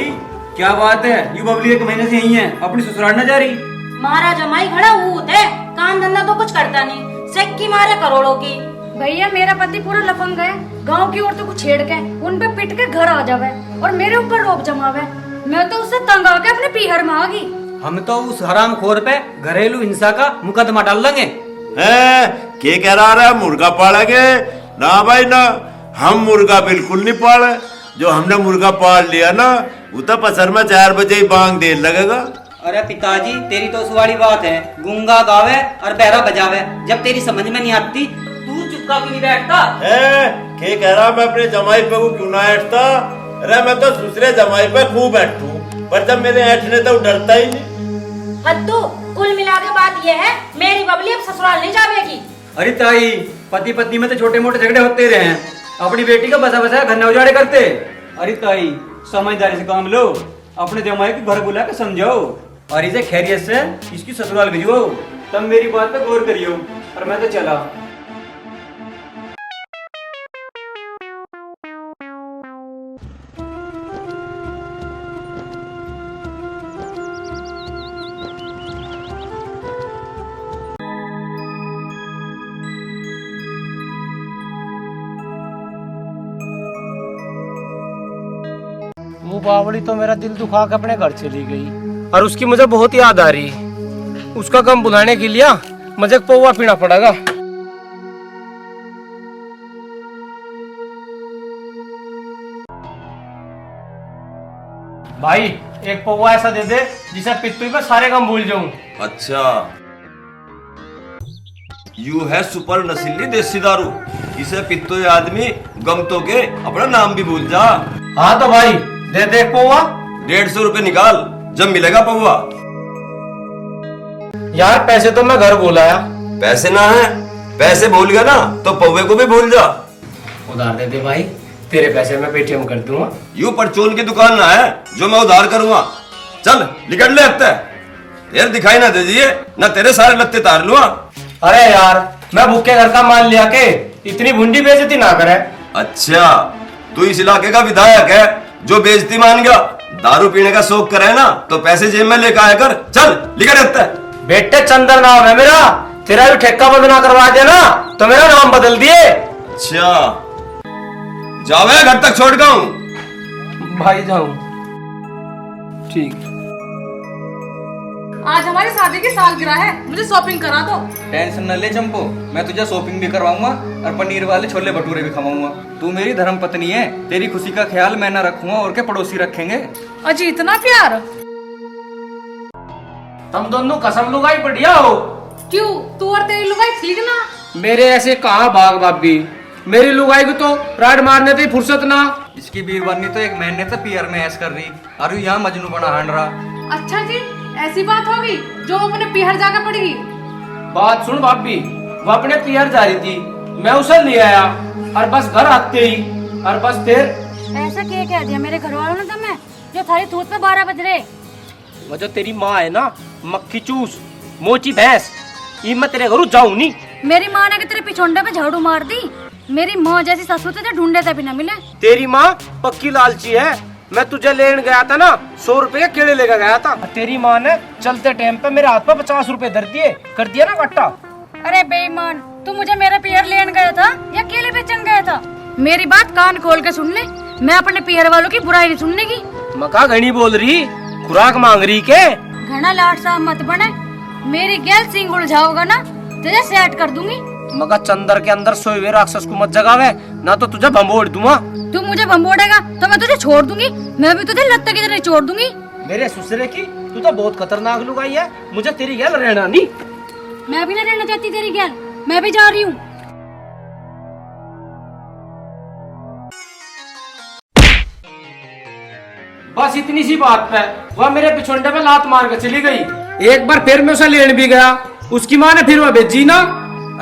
क्या बात है, यू बबली 1 महीने से यही है, अपनी ससुराल न जा रही?
महाराज जमाई खड़ा हूँ थे, काम धंधा तो कुछ करता नहीं, सिक्की मारे करोड़ों की।
भैया मेरा पति पूरा लफंग है, गांव की औरतों को छेड़ के उन पे पिट के घर आ जावे और मेरे ऊपर रोब जमावे। मैं तो उससे तंग आके अपने पीहर में आ गई।
हम तो उस हराम खोर पे घरेलू हिंसा का मुकदमा डाल देंगे।
के कह रहा है मुर्गा पालेंगे? ना भाई ना, हम मुर्गा बिल्कुल नहीं पाले। जो हमने मुर्गा पाल लिया ना, वो तो पसर में 4 बजे ही बांग देर लगेगा।
अरे पिताजी, तेरी तो सुवाड़ी बात है, गूंगा गावे और बहरा बजावे। जब तेरी समझ में नहीं आती, तू चुपका क्यों नहीं बैठता?
के कह रहा मैं अपने जमाई पे क्यों ना बैठता? अरे मैं तो दूसरे जमाई पे खूब बैठू, पर जब मेरे ऐठने तो डरता ही नहीं।
हद्दू, कुल मिला के बात ये है, मेरी बबली अब ससुराल नहीं जावेगी।
अरे ताई, पति पत्नी में तो छोटे मोटे झगड़े होते रहे हैं, अपनी बेटी का बसा बसा घर न उजाड़े करते। अरे ताई, समझदारी से काम लो, अपने जमाई को घर बुला के समझाओ और इसे खैरियत से इसकी ससुराल भिजवाओ। तब मेरी बात पे गौर करियो। और मैं तो चला।
वो बावली तो मेरा दिल दुखा के अपने घर चली गई और उसकी मुझे बहुत याद आ रही। उसका गम बुलाने के लिए मुझे पौवा पीना पड़ेगा। भाई, एक पौवा ऐसा दे दे जिसे पित्तू में सारे गम भूल जाऊं।
अच्छा, यू है सुपर नशीली देसी दारू, इसे पित्तो आदमी गम तो के अपना नाम भी भूल जा।
हाँ तो भाई दे दे पौवा।
150 रुपए निकाल, जब मिलेगा पौवा।
यार पैसे तो मैं घर भूलाया।
पैसे ना है, पैसे भूल गया ना तो पौवे को भी भूल जा।
उधार दे दे भाई, तेरे पैसे मैं पेटीएम कर दूंगा।
यूं परचून की दुकान ना है जो मैं उधार करूंगा। चल निकल ले हफ्ते, यार दिखाई ना दीजिए ना तेरे सारे लत्ते तार लूंगा।
अरे यार मैं भूखे घर का माल लिया के इतनी भुंडी बेइज्जती ना करे।
अच्छा तू इस इलाके का विधायक है जो बेइज्जती मान गया? दारू पीने का शौक करे ना तो पैसे जेब में लेकर आया कर। चल निकल हफ्ते।
बेटे चंदर नाम है मेरा, तेरा भी ठेका बंद ना करवा देना तो मेरा नाम बदल दिए।
अच्छा जावे घर तक छोड़ गया
भाई जाऊं। ठीक।
आज हमारी शादी की सालगिरह है, मुझे शॉपिंग करा दो।
टेंशन न ले चंपो, मैं तुझे शॉपिंग भी करवाऊंगा और पनीर वाले छोले भटूरे भी खवाऊंगा। तू मेरी धर्म पत्नी है, तेरी खुशी का ख्याल मैं न रखूंगा और के पड़ोसी रखेंगे।
अजी इतना प्यार।
तुम दोनों कसम लुगाई बढ़िया हो।
क्यों, तू और तेरी लुगाई ठीक ना?
मेरे ऐसे कहाँ भाग भाभी, मेरी लुगाई को तो राड मारने थे फुर्सत ना।
इसकी बीरबानी तो एक महीने से पियर में ऐश कर रही और यहाँ मजनू बना हांड रहा।
अच्छा जी, ऐसी बात होगी जो अपने पिहर जाकर पड़ेगी।
बात सुन भाभी, वो अपने पियर जा रही थी, मैं उसे ले आया और बस घर आते ही और बस फिर
ऐसा क्या कह दिया मेरे घर वालों ने तुम्हें जो थारी थूत पे 12 बज रहे?
वो जो तेरी माँ है ना, मक्खी चूस मोची भैंस, ये मैं तेरे घरों जाऊं नहीं।
मेरी माँ ने तेरे पिछोंडे पे झाड़ू मार दी। मेरी माँ जैसी ससुर तुझे ढूंढे से भी न मिले।
तेरी माँ पक्की लालची है। मैं तुझे लेने गया था ना, 100 रुपए के केले लेकर गया था, तेरी माँ ने चलते टाइम पे मेरे हाथ पे 50 रुपए धर दिए, कर दिया ना कट्टा।
अरे बेईमान, तू मुझे मेरा पियर लेने गया था या केले बेचन गया था? मेरी बात कान खोल के सुन ले, मैं अपने पियर वालों की बुराई नहीं सुनने की।
मका घनी बोल रही, खुराक मांग रही के?
घना लाट सा मत बने, मेरी गैल सिंग उलझाओगा ना तुझे सेट कर दूंगी।
मगा चंदर के अंदर सोए हुए राक्षस को मत जगावे, ना तो तुझे भंबोड़ दूंगा।
तू मुझे भंबोड़ेगा तो मैं तुझे छोड़ दूंगी, मैं भी तुझे लत्ते की तरह छोड़ दूंगी।
मेरे ससुरे की तू तो बहुत खतरनाक लुगाई है, मुझे तेरी गैल रहना नहीं।
मैं भी नहीं रहना चाहती तेरी गैल, मैं भी जा रही हूँ।
बस इतनी सी बात पे वह मेरे पिछोंडे पे लात मार के चली गई। एक बार फिर मैं उसे लेने भी गया, उसकी माँ ने फिर वह भेजी ना।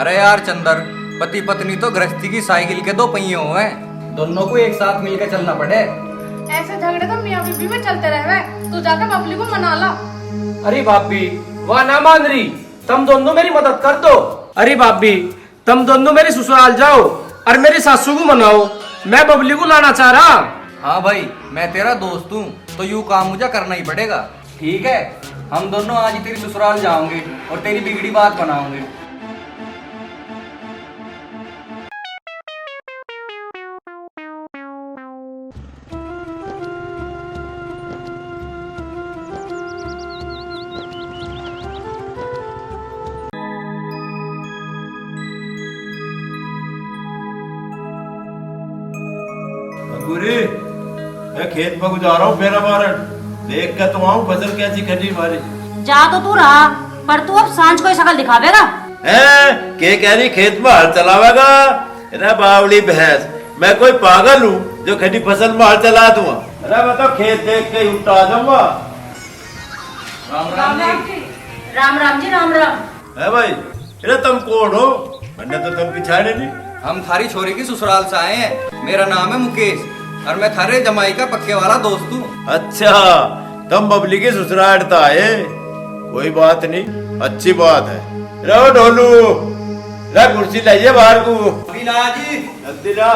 अरे यार चंदर, पति पत्नी तो गृहस्थी की साइकिल के 2 पहिए हुए हैं, दोनों को एक साथ मिलकर चलना पड़े।
ऐसे झगड़े तो मियाँ बीबी में चलते रहे, तू जाकर बबली को मना ला।
अरे भाभी वह ना मान रही, तुम दोनों मेरी मदद कर दो। अरे भाभी तुम दोनों मेरे ससुराल जाओ और मेरी सासू को मनाओ, मैं बबली को लाना चाह रहा।
हाँ भाई, मैं तेरा दोस्त हूँ तो यूँ काम मुझे करना ही पड़ेगा। ठीक है, हम दोनों आज ही तेरी ससुराल जाओगे और तेरी बिगड़ी बात बनाओगे।
गुरी, मैं खेत में जा रहा हूँ फेरा मारन, देख के तो आऊँ फसल कैसी खड़ी हमारी।
जा तो तू रहा, पर तू अब सांझ को शकल दिखावेगा।
के कह रही खेत में हल चलावेगा? अरे बावली भैंस, मैं कोई पागल हूँ जो खड़ी फसल में हल चला दूंगा? अरे मैं तो खेत देख के उल्टा आ जाऊंगा।
राम राम जी।
राम राम जी, राम राम।
है भाई, अरे तुम कौन हो? मैंने तो तुम पिछाड़े नहीं।
हम थारी छोरी की ससुराल से आए हैं, मेरा नाम है मुकेश और मैं थारे जमाई का पक्के वाला दोस्त हूँ।
अच्छा, तुम बबली के ससुराल तो आए, कोई बात नहीं, अच्छी बात है। रहो ढोलू, ला कुर्सी लाइए बाहर को।
जी
जल्दी ला।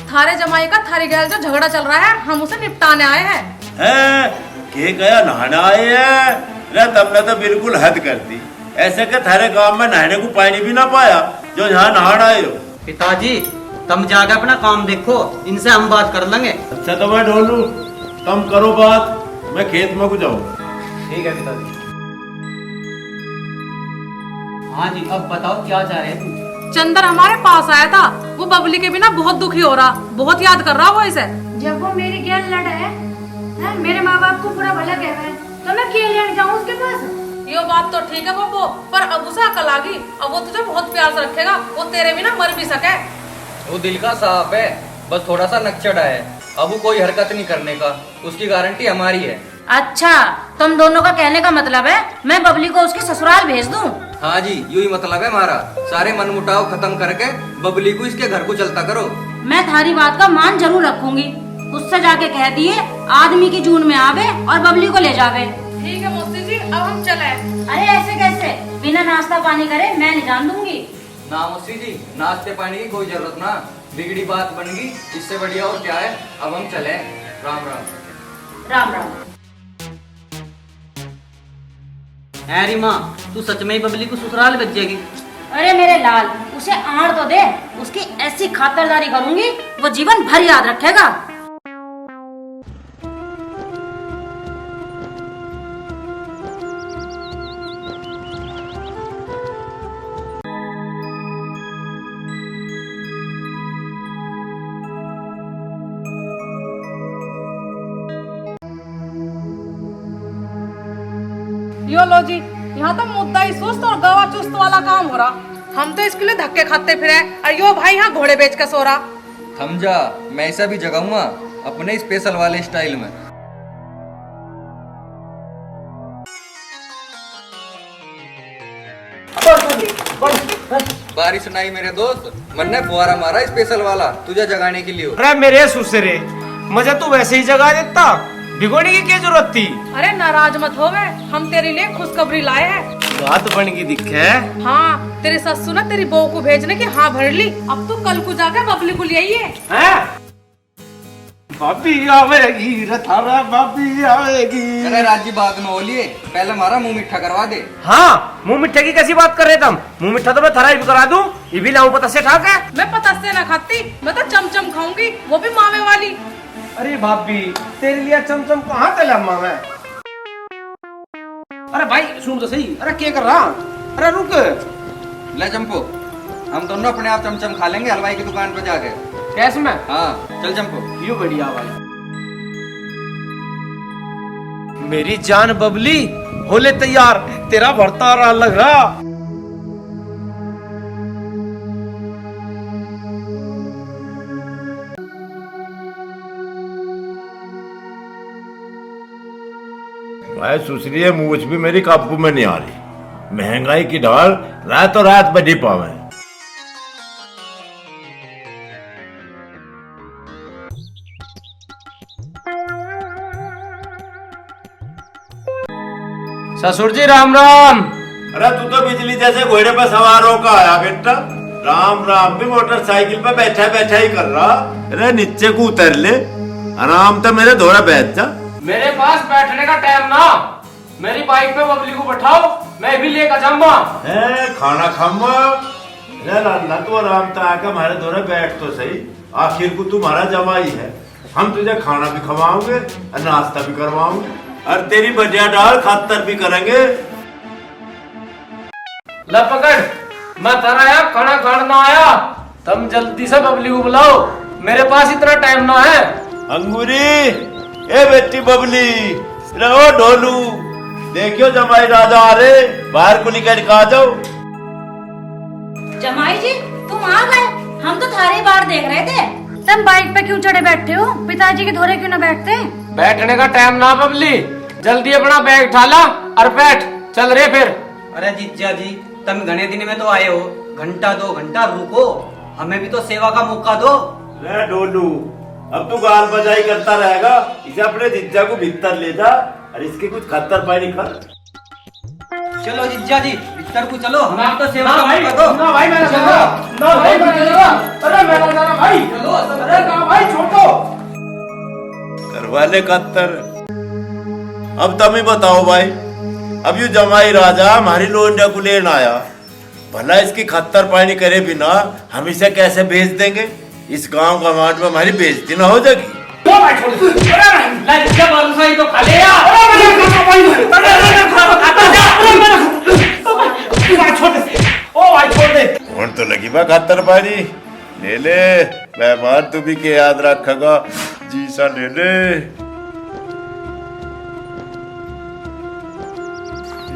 थारे जमाई का थारी गैल जो झगड़ा चल रहा है, हम उसे निपटाने आए हैं।
के गया नहाना आए हैं? अरे तुमने तो बिल्कुल हद कर दी, ऐसे के थारे गांव में नहाने को पानी भी ना पाया जो यहाँ नहाना आए हो।
पिताजी तुम जाकर अपना काम देखो, इनसे हम बात कर लेंगे।
अच्छा तो मैं ढोलू, तुम करो बात, मैं खेत में को जाऊँ।
ठीक है पिताजी।
हाँ जी, अब बताओ क्या चाह रहे थे?
चंदर हमारे पास आया था, वो बबली के बिना बहुत दुखी हो रहा, बहुत याद कर रहा वो इसे। जब वो मेरी गैल लड़ा है, मेरे माँ बाप को पूरा भला कह रहा है, तो मैं क्यों लेने जाऊँ उसके पास?
ये बात तो ठीक है बब्बू, पर अब उसे अकल आ गई। अब वो तुझे बहुत प्यार से रखेगा, वो तेरे बिना मर भी सके।
वो दिल का साफ है, बस थोड़ा सा नकचड़ा है। अब वो कोई हरकत नहीं करने का, उसकी गारंटी हमारी है।
अच्छा, तुम दोनों का कहने का मतलब है मैं बबली को उसके ससुराल भेज दूं?
हाँ जी, यू ही मतलब है हमारा। सारे मनमुटाव खत्म करके बबली को इसके घर को चलता करो।
मैं थारी बात का मान जरूर रखूंगी। उससे जाके कह दिए आदमी की जून में आवे और बबली को ले जावे। ठीक है मौसी जी, अब हम चले। अरे ऐसे कैसे, बिना नाश्ता पानी करे मैं नहीं जान दूंगी।
ना मौसी जी, नाश्ते पानी की कोई जरूरत ना, बिगड़ी बात बन गई, इससे बढ़िया और क्या है। अब हम चले। राम राम।
राम राम।
अरे माँ, तू सच में ही बबली को ससुराल भेज जाएगी?
अरे मेरे लाल, उसे आड़ तो दे, उसकी ऐसी खातरदारी करूंगी वो जीवन भर याद रखेगा। यो लो जी, यहाँ तो मुद्दा ही सुस्त और गवा चुस्त वाला काम हो रहा। हम तो इसके लिए धक्के खाते फिरे और यो भाई यहाँ घोड़े बेच के सो रहा।
थम जा, मैं ऐसा भी जगाऊंगा अपने स्पेशल वाले स्टाइल में। बारिश नहीं मेरे दोस्त, मन ने फुहारा मारा स्पेशल वाला तुझे जगाने के लिए।
अरे मेरे सुसरे, मुझे तू वैसे ही जगा देता, भिगोने की क्या जरूरत थी?
अरे नाराज मत हो, हम तेरे लिए खुशखबरी लाए हैं।
बात बन की दिखे।
हाँ, तेरे ससुर ने तेरी बहू को भेजने की हाँ भर ली। अब तू कल को जाकर बबली को ले आइए।
भाभी आवेगी रथारा, भाभी आवेगी।
अरे राजी बात में बोलिए, पहले हमारा मुंह मिठा करवा दे।
हाँ, मुंह मिठे की कैसी बात कर रहे तुम? मुंह मिठा तो मैं थराई भी करा दूं, ये भी लाऊं पता से ठाक है।
मैं पता से ना खाती, मैं तो चमचम खाऊंगी, वो भी मावे वाली।
अरे भाभी, तेरे लिए चमचम कहाँ चला मैं? अरे भाई सुन तो सही, अरे क्या कर रहा? अरे रुक।
ले चंपो, हम दोनों अपने आप चमचम खा लेंगे हलवाई की दुकान पर जाके।
कैसे में?
हाँ चल चंपो।
यू बढ़िया भाई। मेरी जान बबली, होले तैयार, तेरा भरता लग रहा।
भाई सुसरी है, मूछ भी मेरी काबू में नहीं आ रही। महंगाई की ढाल रातों रात बजी पावे।
ससुर जी राम राम।
अरे तू तो बिजली जैसे घोड़े पर सवार होकर आया बेटा। राम राम भी मोटरसाइकिल पे बैठा बैठा ही कर रहा। अरे नीचे को उतर ले, आराम तो मेरे धोरा बैठ जा।
मेरे पास बैठने का टाइम ना, मेरी बाइक पे बबली को बैठाओ, मैं भी लेकर जाऊंगा।
खाना खाऊंगा। अल्लाह तू आराम तो आकर हमारे धोरे बैठ तो सही। आखिर को तुम्हारा जमाई है, हम तुझे खाना भी खवाओगे और नाश्ता भी करवाओगे और तेरी बढ़िया डाल खातर भी करेंगे।
ला पकड़, मैं तारा आया खाना खाना ना आया। तुम जल्दी से बबली को बुलाओ, मेरे पास इतना टाइम ना है।
अंगूरी, ए बेटी बबली, रहो ढोलू, देखियो जमाई राजा आ रहे, बाहर को निकल के आ जाओ।
जमाई जी तुम आ गए, हम तो थारी बार देख रहे थे।
तुम बाइक पे क्यों चढ़े बैठे हो? पिताजी के धोरे क्यों ना बैठते?
बैठने का टाइम ना बबली, जल्दी अपना बैग उठा ला और बैठ, चल रहे फिर।
अरे जीजा जी, तुम घने दिन में तो आए हो, घंटा 2 घंटा रुको, हमें भी तो सेवा का मौका दो।
ले डोलू, अब तू गाल बजाई करता रहेगा, इसे अपने जिज्जा को भीतर ले जा और इसके कुछ खतर पानी कर।
चलो जीजा जी, भीतर को चलो, हमें तो सेवा का मौका दो।
ना भाई मैं चलूंगा, ना भाई मैं चलूंगा। अरे मैं ना जाना भाई, चलो। अरे ना भाई छोड़ो,
करवा ले खतर। अब तुम ही बताओ भाई, अब यू जमाई राजा हमारी लोंडिया को लेने आया, भला इसकी खतर पानी करे बिना हम इसे कैसे भेज देंगे? इस गांव गंवाट में हमारी बेइज्जती ना हो जाएगी।
ओ भाई छोड़ दे। अरे लज्जा बालूशाही तो खा ले यार। अरे मैं खाता भाई, अरे खाता जा। अरे भाई छोड़ दे, ओ भाई छोड़ दे।
कौन तो लगी बा खतर पानी, ले ले मेहमान, तू भी के याद रखेगा जी सा, ले ले।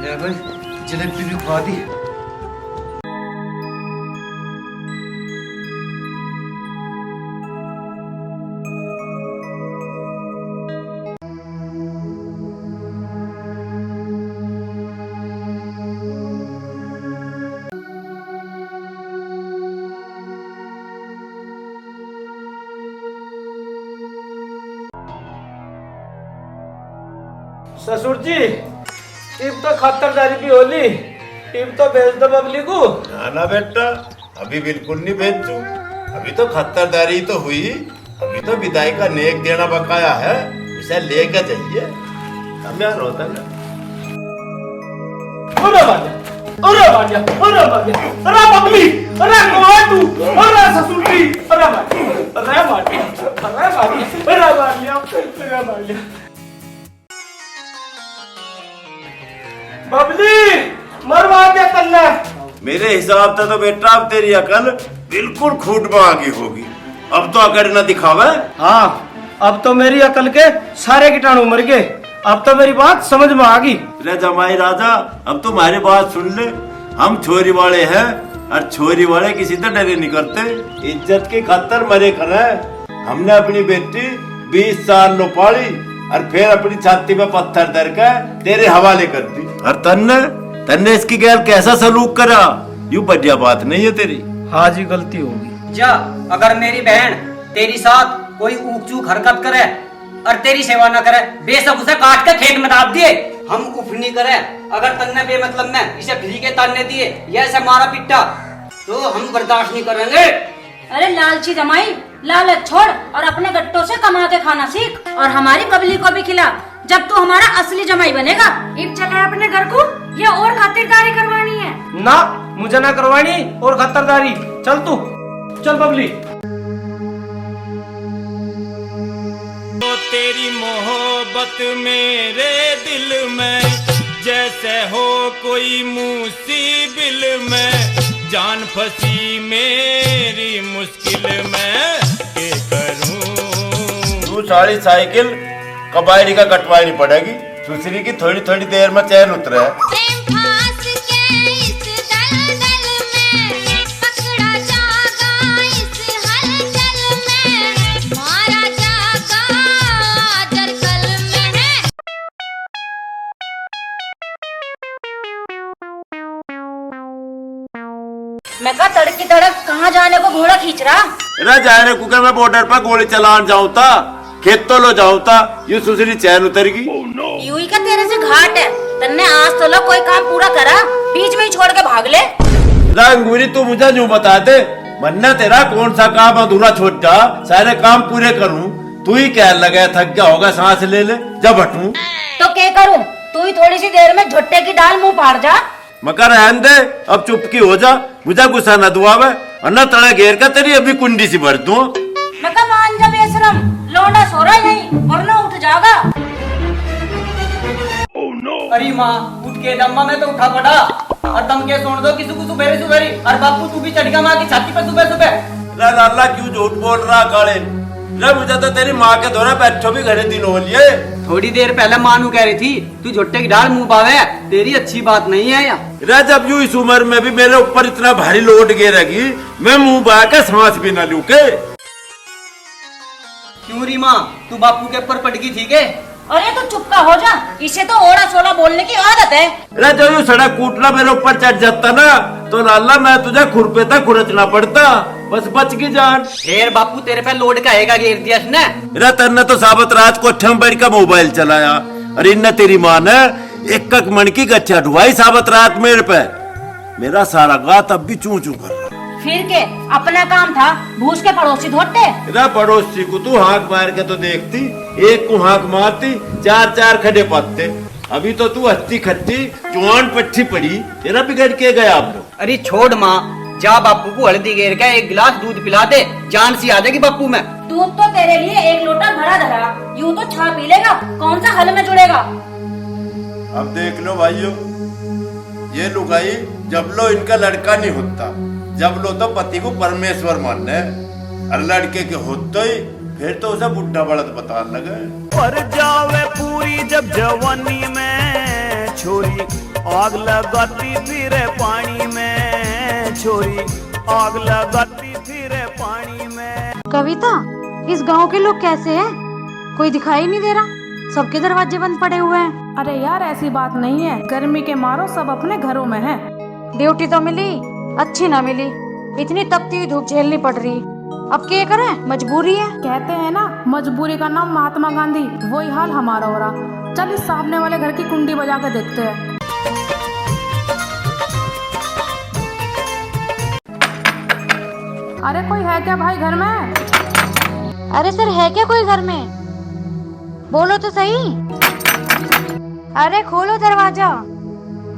ले भाई जलेबी भी खवा दी।
ससुर जी इब तो खातरदारी भी होली, इब तो भेज दो बबली को।
ना ना बेटा, अभी बिल्कुल नहीं भेजू। अभी तो खतरदारी तो हुई, अभी तो विदाई का नेक देना बकाया है, इसे लेके जाइए। समझा होता ना।
अरे बाजा, अरे बबली, अरे कौन है तू? अरे ससुर जी, अरे बाजा। बबली मरवा के तन्ना।
मेरे हिसाब से तो बेटा अब तेरी अकल बिल्कुल खूट में आगे होगी। अब तो अकड़ न दिखावे।
हाँ, अब तो मेरी अकल के सारे कीटाणु मर गए। अब तो मेरी बात समझ में आ गई।
रे जमाई राजा, अब तुम्हारी बात सुन ले। हम छोरी वाले हैं और छोरी वाले किसी से डरे नहीं करते। इज्जत की खातर मरे करे। हमने अपनी बेटी 20 साल लो पाली और फिर अपनी छाती पे पत्थर धर के तेरे हवाले कर दी। और तन्ने इसकी गैर कैसा सलूक करा? यूं बढ़िया बात नहीं है तेरी।
हाँ जी, गलती होगी।
जा, अगर मेरी बहन तेरी साथ कोई ऊक चूक हरकत करे और तेरी सेवा न करे, बेशक उसे काट के खेत में दाब दिए, हम उफ नहीं करे। अगर तन्ने बेमतलब में इसे फ्री के ताने दिए या इसे मारा पिटा तो हम बर्दाश्त नहीं करेंगे।
अरे लालची जमाई, लालच छोड़ और अपने गट्टों से कमा के खाना सीख और हमारी बबली को भी खिला, जब तू हमारा असली जमाई बनेगा। इब चले अपने घर को या और खातिरदारी करवानी है?
ना, मुझे ना करवानी और खतरदारी। चल तू, चल बबली।
तो तेरी मोहब्बत मेरे दिल में जैसे हो कोई मुसीबिल में, जान फंसी मेरी मुश्किल में के करूं।
तू सारी साइकिल कबायरी का कटवानी पड़ेगी। दूसरी की थोड़ी थोड़ी देर में चैन उतरे।
मैं कहा तड़की तड़क कहाँ जाने को घोड़ा खींच रहा?
अरे जाने कुकर में बॉर्डर पर गोली चलान जाऊं था, खेत तो लो जाऊं था, ये सुसरी चैन उतरगी।
यूं ही का तेरे से घाट है। तन्ने आज तो लो कोई काम पूरा करा, बीच में ही छोड़ के भाग ले।
रंगूरी तू मुझे यूं बता दे, मन्ना तेरा कौन सा काम अधूरा छोड़ जा, सारे काम पूरे करूं। तू ही कह लगा थक गया होगा, सांस ले ले, जब हटूं
तो क्या करूं? तू ही थोड़ी सी देर में झुट्टे की दाल मुंह फाड़ जा।
मकर रहन दे, अब चुपकी हो जा, मुझे गुस्सा न दुआवे वरना तड़ा घेर का तेरी अभी कुंडी सी भर दूं।
मैं कहा मान जा बेशरम, लौंडा सो रहा नहीं वरना उठ जाएगा।
अरे माँ, उठ के दम्मा में तो उठा पड़ा और तुम क्या सुन दो कि सुबह सुबह और बापू तू भी चढ़ गया माँ की छाती पे सुबह सुबह।
लाला क्यों झूठ बोल रहा काले? मुझे तो तेरी माँ के दौरा बैठो भी घरे दिन हो लिए।
थोड़ी देर पहले मानू कह रही थी तू झुट्टे की डाल मुंह पावे, तेरी अच्छी बात नहीं है या?
जब यूं इस उम्र में भी मेरे ऊपर इतना भारी लोड गिरेगी, मैं मुंह बहा के सांस भी न लूं के।
क्यों री माँ, तू बापू के ऊपर पड़ गई थी के?
अरे तो चुप का हो जा, इसे तो ओड़ा सोला बोलने की आदत है।
अरे जो यूं सड़क कूटना मेरे ऊपर चढ़ जाता ना, तो लाला मैं तुझे खुरपे तक खुरचना पड़ता, बस बच की जान।
फिर बापू तेरे पे लोड का हैगा घेर दिया इसने।
अरे तन्ने तो साबत रात को अट्ठम बैठ का मोबाइल चलाया, अरे इन्ने तेरी माँ ने एक मन की गच्छा ढुआई साबत रात मेरे पे। मेरा सारा गात अब भी चू चू कर रहा।
फिर के अपना काम था, भूस के पड़ोसी धोते।
अरे पड़ोसी को तू हाथ मार के तो देखती, एक को हाथ मारती, चार चार खड़े पाते। अभी तो तू हत्ती खट्टी जुआन पट्टी पड़ी, तेरा बिगड़ के गया आप लोग।
अरे छोड़ माँ, जा बापू को हल्दी घेर के एक गिलास दूध पिला दे, जान सी आ जाएगी बापू में।
दूध तो तेरे लिए एक लोटा भरा धरा, यूं तो छा पी लेगा, कौन सा हल में जुड़ेगा?
अब देख लो भाइयों, ये लुगाई जब लो इनका लड़का नहीं होता, जब लो तो पति को परमेश्वर मानने, और लड़के के होते ही फिर तो उसे बुढ़ा बड़द बताने लगे।
पर जावे पूरी जब जवानी में छोरी आग लगाती फिरे पानी में, छोरी आग लगाती फिरे पानी में।
कविता, इस गांव के लोग कैसे हैं? कोई दिखाई नहीं दे रहा, सबके दरवाजे बंद पड़े हुए हैं।
अरे यार ऐसी बात नहीं है, गर्मी के मारो सब अपने घरों में हैं।
ड्यूटी तो मिली, अच्छी ना मिली, इतनी तपती हुई धूप झेलनी पड़ रही। अब क्या करें, मजबूरी है।
कहते हैं ना, मजबूरी का नाम महात्मा गांधी, वही हाल हमारा हो रहा। चल इस सामने वाले घर की कुंडी बजा के देखते हैं। अरे कोई है क्या भाई घर में?
अरे सर, है क्या कोई घर में? बोलो तो सही। अरे खोलो दरवाजा।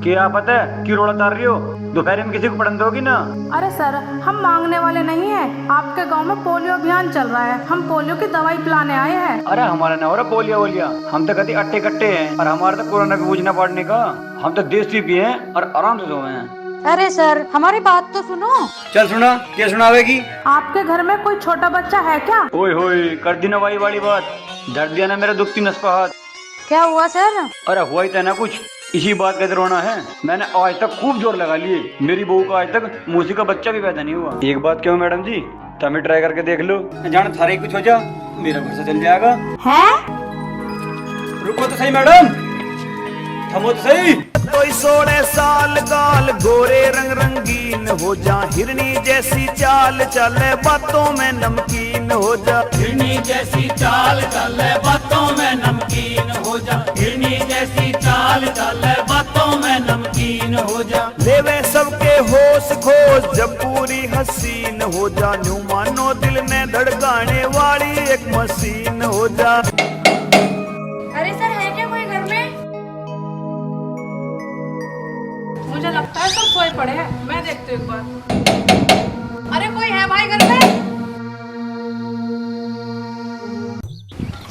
क्या पता है क्यों रोड़ा तार रही हो? दोपहर में किसी को पढ़न दोगी ना?
अरे सर, हम मांगने वाले नहीं हैं। आपके गांव में पोलियो अभियान चल रहा है, हम पोलियो की दवाई पिलाने आए हैं।
अरे हमारा ना हो रहा पोलियो वोलिया, हम तो कभी अट्टे कट्टे हैं और हमारा तो कोरोना को बूझना पड़ने का। हम तो देसी पिए हैं और आराम से सोए हैं।
अरे सर, हमारी बात तो सुनो।
चल सुना, क्या सुनावेगी?
आपके घर में कोई छोटा बच्चा है क्या?
ओए होए, कर दी ना वाली वाली बात, दर्द दिया ना मेरा दुखती नस पर हाथ।
क्या हुआ सर?
अरे हुआ ही था ना कुछ, इसी बात का रोना है। मैंने आज तक खूब जोर लगा लिए, मेरी बहू का आज तक मूसी का बच्चा भी पैदा नहीं हुआ। एक बात क्यों मैडम जी, तुम ट्राई करके देख लो, जान थारे कुछ हो जा, मेरा भरोसा चल जाएगा।
है?
रुको तो सही मैडम, थमो तो सही।
कोई 16 साल गाल गोरे रंग रंगीन हो जा, हिरनी जैसी चाल चले बातों में नमकीन हो जा। हिरनी जैसी चाल चले बातों में नमकीन हो जा, हिरनी जैसी चाल चले बातों में नमकीन हो जा। लेवे सबके होश खोज जब पूरी हसीन हो जा, न्यू मानो दिल में धड़काने वाली एक मशीन हो जा।
अरे सर, है क्या कोई घर में?
मुझे लगता है सब सोए पड़े हैं, मैं देखती हूँ एक बार। अरे कोई है भाई घर में?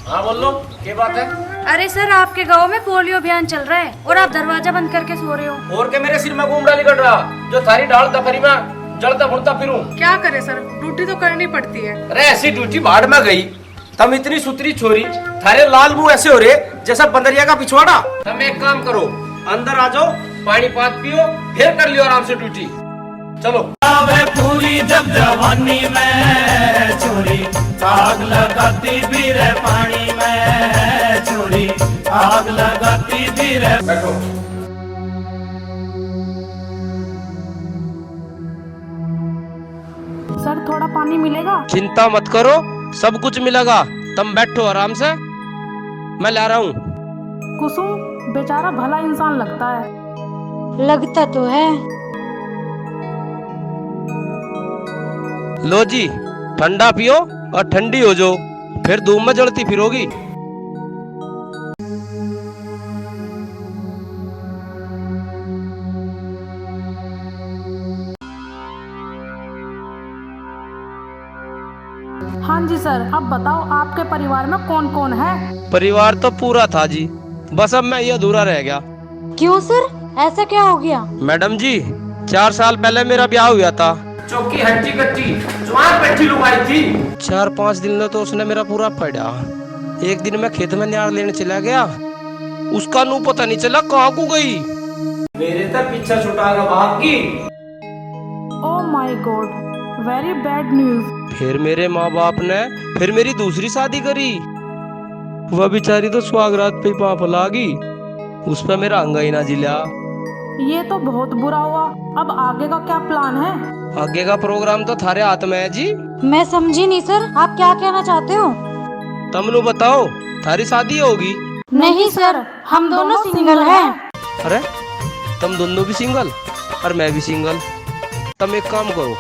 हाँ बोल लो, क्या बात है?
अरे सर, आपके गांव में पोलियो अभियान चल रहा है और आप दरवाजा बंद करके सो रहे हो।
और के मेरे सिर में घूम रहा निकल रहा, जो थारी डाल दफरी में जड़ता फुड़ता फिरूं।
क्या करे सर, ड्यूटी तो करनी पड़ती है।
अरे ऐसी ड्यूटी भाड़ में गई, तुम इतनी सुतरी छोरी, थारे लाल मुंह ऐसे हो रहे जैसा बंदरिया का पिछवाड़ा। तुम एक काम करो, अंदर आ जाओ, पानी पात पियो, फिर कर लियो आराम से ड्यूटी। चलो। पूरी जब जवानी में छोरी आग लगाती भी रह, पानी में छोरी आग लगाती भी रह। बैठो।
सर थोड़ा पानी मिलेगा?
चिंता मत करो, सब कुछ मिलेगा, तुम बैठो आराम से, मैं ला रहा हूँ।
कुसुम बेचारा भला इंसान लगता है।
लगता तो है।
लो जी, ठंडा पियो और ठंडी हो जाओ, फिर धूप में जलती फिरोगी।
हाँ जी सर, अब बताओ आपके परिवार में कौन कौन है?
परिवार तो पूरा था जी, बस अब मैं ये अधूरा रह गया।
क्यों सर, ऐसा क्या हो गया?
मैडम जी, 4 साल पहले मेरा ब्याह हुआ था।
चौकी हट्टी कट्टी जवान बैठी लुगाई थी।
4-5 दिन में तो उसने मेरा पूरा पड़ा। एक दिन मैं खेत में न्यार लेने चला गया, उसका नू पता नहीं चला कहाँ को गई।
मेरे तक पीछा छुटाएगा भाग की।
Oh my God, very bad news.
फिर मेरे माँ बाप ने फिर मेरी दूसरी शादी करी। वह बेचारी तो सुहागरात पे पाँव फैलागी, उस पर मेरा अंगा ही ना जिला।
ये तो बहुत बुरा हुआ, अब आगे का क्या प्लान है?
आगे का प्रोग्राम तो थारे हाथ में है जी।
मैं समझी नहीं सर, आप क्या कहना चाहते हो?
तुम लोग बताओ, थारी शादी होगी?
नहीं सर, हम दोनों सिंगल हैं।
अरे तुम दोनों भी सिंगल और मैं भी सिंगल? तुम एक काम करो,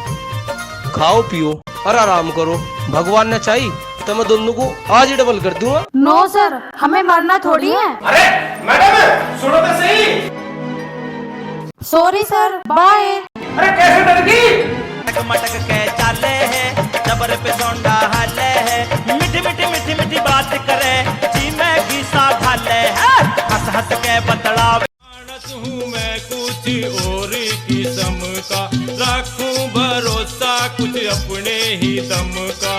खाओ पियो और आराम करो, भगवान ने चाहिए तो मैं दोनों को आज ही डबल कर दूंगा।
नो सर, हमें मरना थोड़ी है।
अरे मैडम सुनो तो सही।
Sorry sir, bye.
अरे कैसे डर गई?
मटक के चाले है, जबर पे सौंडा हाले है, मीठी मीठी मीठी मीठी बात करे, जी में घीसा ढाले है, हंस हंस के बतलावे।
हूँ मैं कुछ और किस्म का, रखूं भरोसा कुछ अपने ही दम का।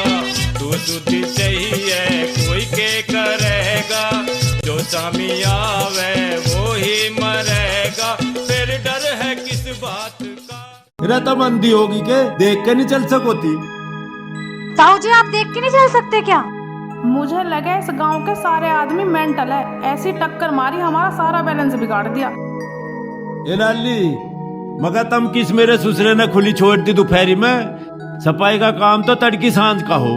तू सुधी चाहिए कोई के करेगा, जो सामी आवे वो ही मरेगा। अरे तब अंधी होगी के देख के नहीं चल सकोती।
ताऊ जी आप देख के नहीं चल सकते क्या?
मुझे लगे इस गांव के सारे आदमी मेंटल है, ऐसी टक्कर मारी हमारा सारा बैलेंस बिगाड़ दिया।
ए लाली मगर तुम किस मेरे ससुरे ने खुली छोड़ दी दोपहरी में? सफाई का काम तो तड़की सांझ का हो,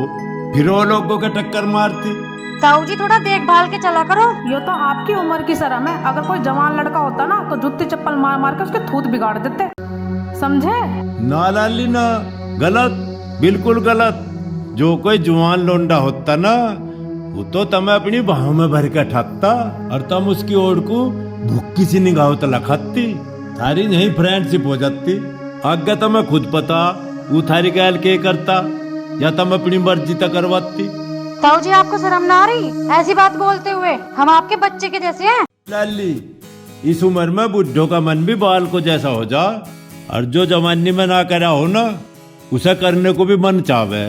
फिर वो लोगों के टक्कर मारती।
ताऊ जी थोड़ा देखभाल के चला करो।
ये तो आपकी उम्र की शर्म है, अगर कोई जवान लड़का होता ना तो जूती चप्पल मार मार के उसके थूत बिगाड़ देते, समझे?
ना लाली ना, गलत, बिल्कुल गलत। जो कोई जवान लोंडा होता ना वो तो तुम्हें अपनी बाहों में भर के ठगता और तुम उसकी ओर को भूखी सी निगाहों तक खाती, थारी नहीं फ्रेंडशिप हो जाती। आगे तुम्हें खुद पता वो थारी गैल के करता या तुम अपनी मर्जी तक करवाती।
ताऊ जी आपको शर्म ना आ रही ऐसी बात बोलते हुए? हम आपके बच्चे के जैसे हैं।
लाली इस उम्र में बुढ़ों का मन भी बाल को जैसा हो जा, और जो जवानी में ना करा हो ना उसे करने को भी मन चावे।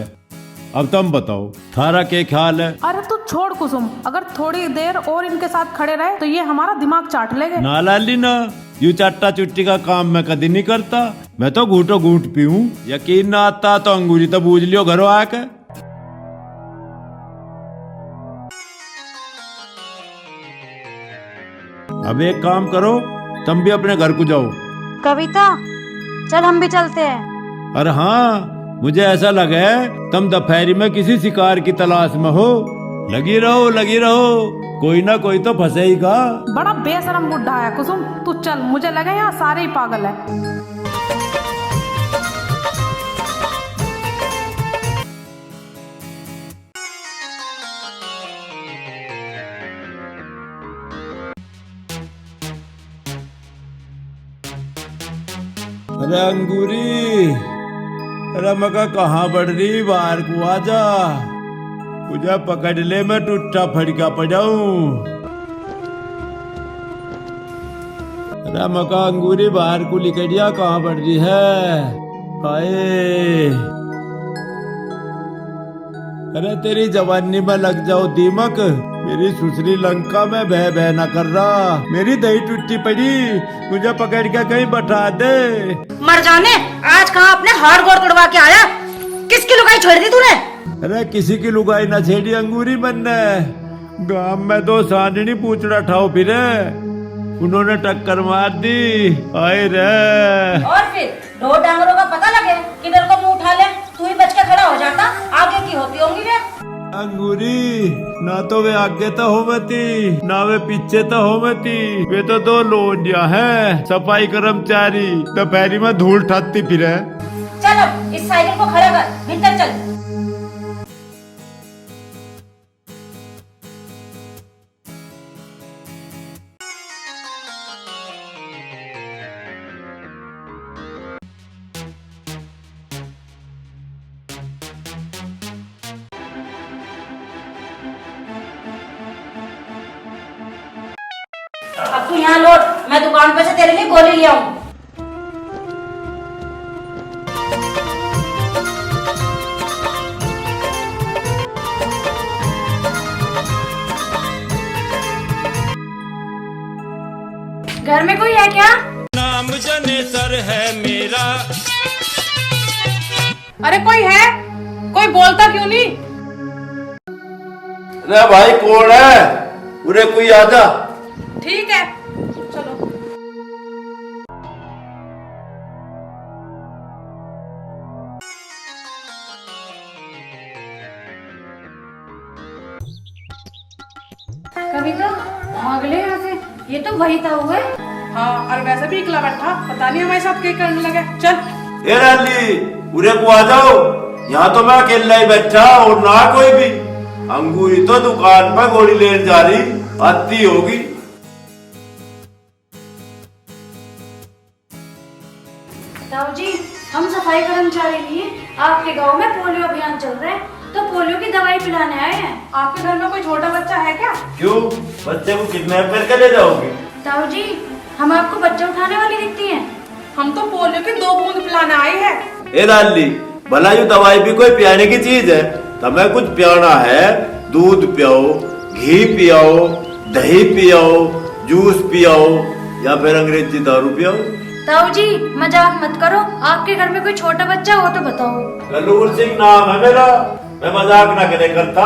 अब तुम बताओ थारा क्या ख्याल है?
अरे तू छोड़ कुसुम, अगर थोड़ी देर और इनके साथ खड़े रहे तो ये हमारा दिमाग चाट लेंगे।
ना लाली ना, यू चाटा चुट्टी का काम मैं कभी नहीं करता, मैं तो घूटो घूट पीऊं। यकीन ना आता तो अंगूरी तो बूझ लियो घरों आके। अब एक काम करो, तुम भी अपने घर को जाओ।
कविता चल हम भी चलते हैं।
अरे हाँ, मुझे ऐसा लगा है तुम दोपहरी में किसी शिकार की तलाश में हो। लगी रहो लगी रहो, कोई ना कोई तो फंसेगा।
बड़ा बेशरम बुढ़ा है कुसुम, तू चल, मुझे लगे यहाँ सारे ही पागल है।
अरे अंगूरी, अरे मका कहाँ बढ़ रही, बाहर को आजा, मुझे पकड़ ले, मैं टूटा फड़का पड़ाऊं। अरे मका अंगूरी बाहर को लिकड़िया कहाँ बढ़ रही है? हाय, अरे तेरी जवानी में लग जाओ दीमक, मेरी सुसरी लंका में बह बह न कर रहा, मेरी दही टूटी पड़ी, मुझे पकड़ के कहीं बैठा दे।
मर जाने, आज कहाँ अपने हाड़ गोड़ तोड़वा के आया? किसकी लुगाई छोड़ दी तूने?
अरे किसी की लुगाई ना छेड़ी अंगूरी बनने, गांव में दो सांडनी पूछड़ा ठाओ फिरे, उन्होंने टक्कर मार दी। आए रे,
और फिर दो डांगरों का पता लगे किधर को मुंह उठा ले, तू ही बच के खड़ा हो जाता, आगे की होती होंगी वे।
अंगूरी ना तो वे आगे तो होमती ना वे पीछे तो होमती, वे तो दो लोडिया है, सफाई कर्मचारी, दोपहरी में धूल ठाती फिरे।
चल अब इस साइकिल को खड़ा कर, भीतर चल। अब तू यहाँ लौट, मैं दुकान पे से तेरे लिए गोली ले आऊं।
घर में कोई है क्या?
नाम जने सर है मेरा।
अरे कोई है? कोई बोलता क्यों नहीं?
अरे भाई कौन है? उरे कोई आजा।
ठीक है चलो।
कविता भाग ले यहाँ से, ये तो वही था हुए।
हाँ, और वैसे भी इकला बैठा, पता नहीं हमारे साथ क्या करने लगे। चल
ए रानी, उरे को आ जाओ, यहाँ तो मैं अकेला ही बैठा और ना कोई भी। अंगूरी तो दुकान पर गोली लेने जा रही, आती होगी।
ताऊ जी, हम सफाई कर्मचारी नहीं है, आपके गांव में पोलियो अभियान चल रहा है, तो पोलियो की दवाई पिलाने आए हैं।
आपके घर में कोई छोटा बच्चा है क्या?
क्यों, बच्चे को किडनैप करके ले जाओगे?
ताऊ जी, हम आपको बच्चा उठाने वाली दिखती हैं।
हम तो पोलियो की 2 बूंद पिलाने आए हैं।
ए लाली, भला यू दवाई भी कोई पियाने की चीज है? तुम्हें कुछ पियाना है, दूध पियाओ, घी पियाओ, दही पियाओ, जूस पियाओ या फिर अंग्रेजी दारू पियाओ।
ताऊ जी मजाक मत करो, आपके घर में कोई छोटा बच्चा हो तो बताओ।
गलूर सिंह नाम है मेरा, मैं मजाक ना करे करता।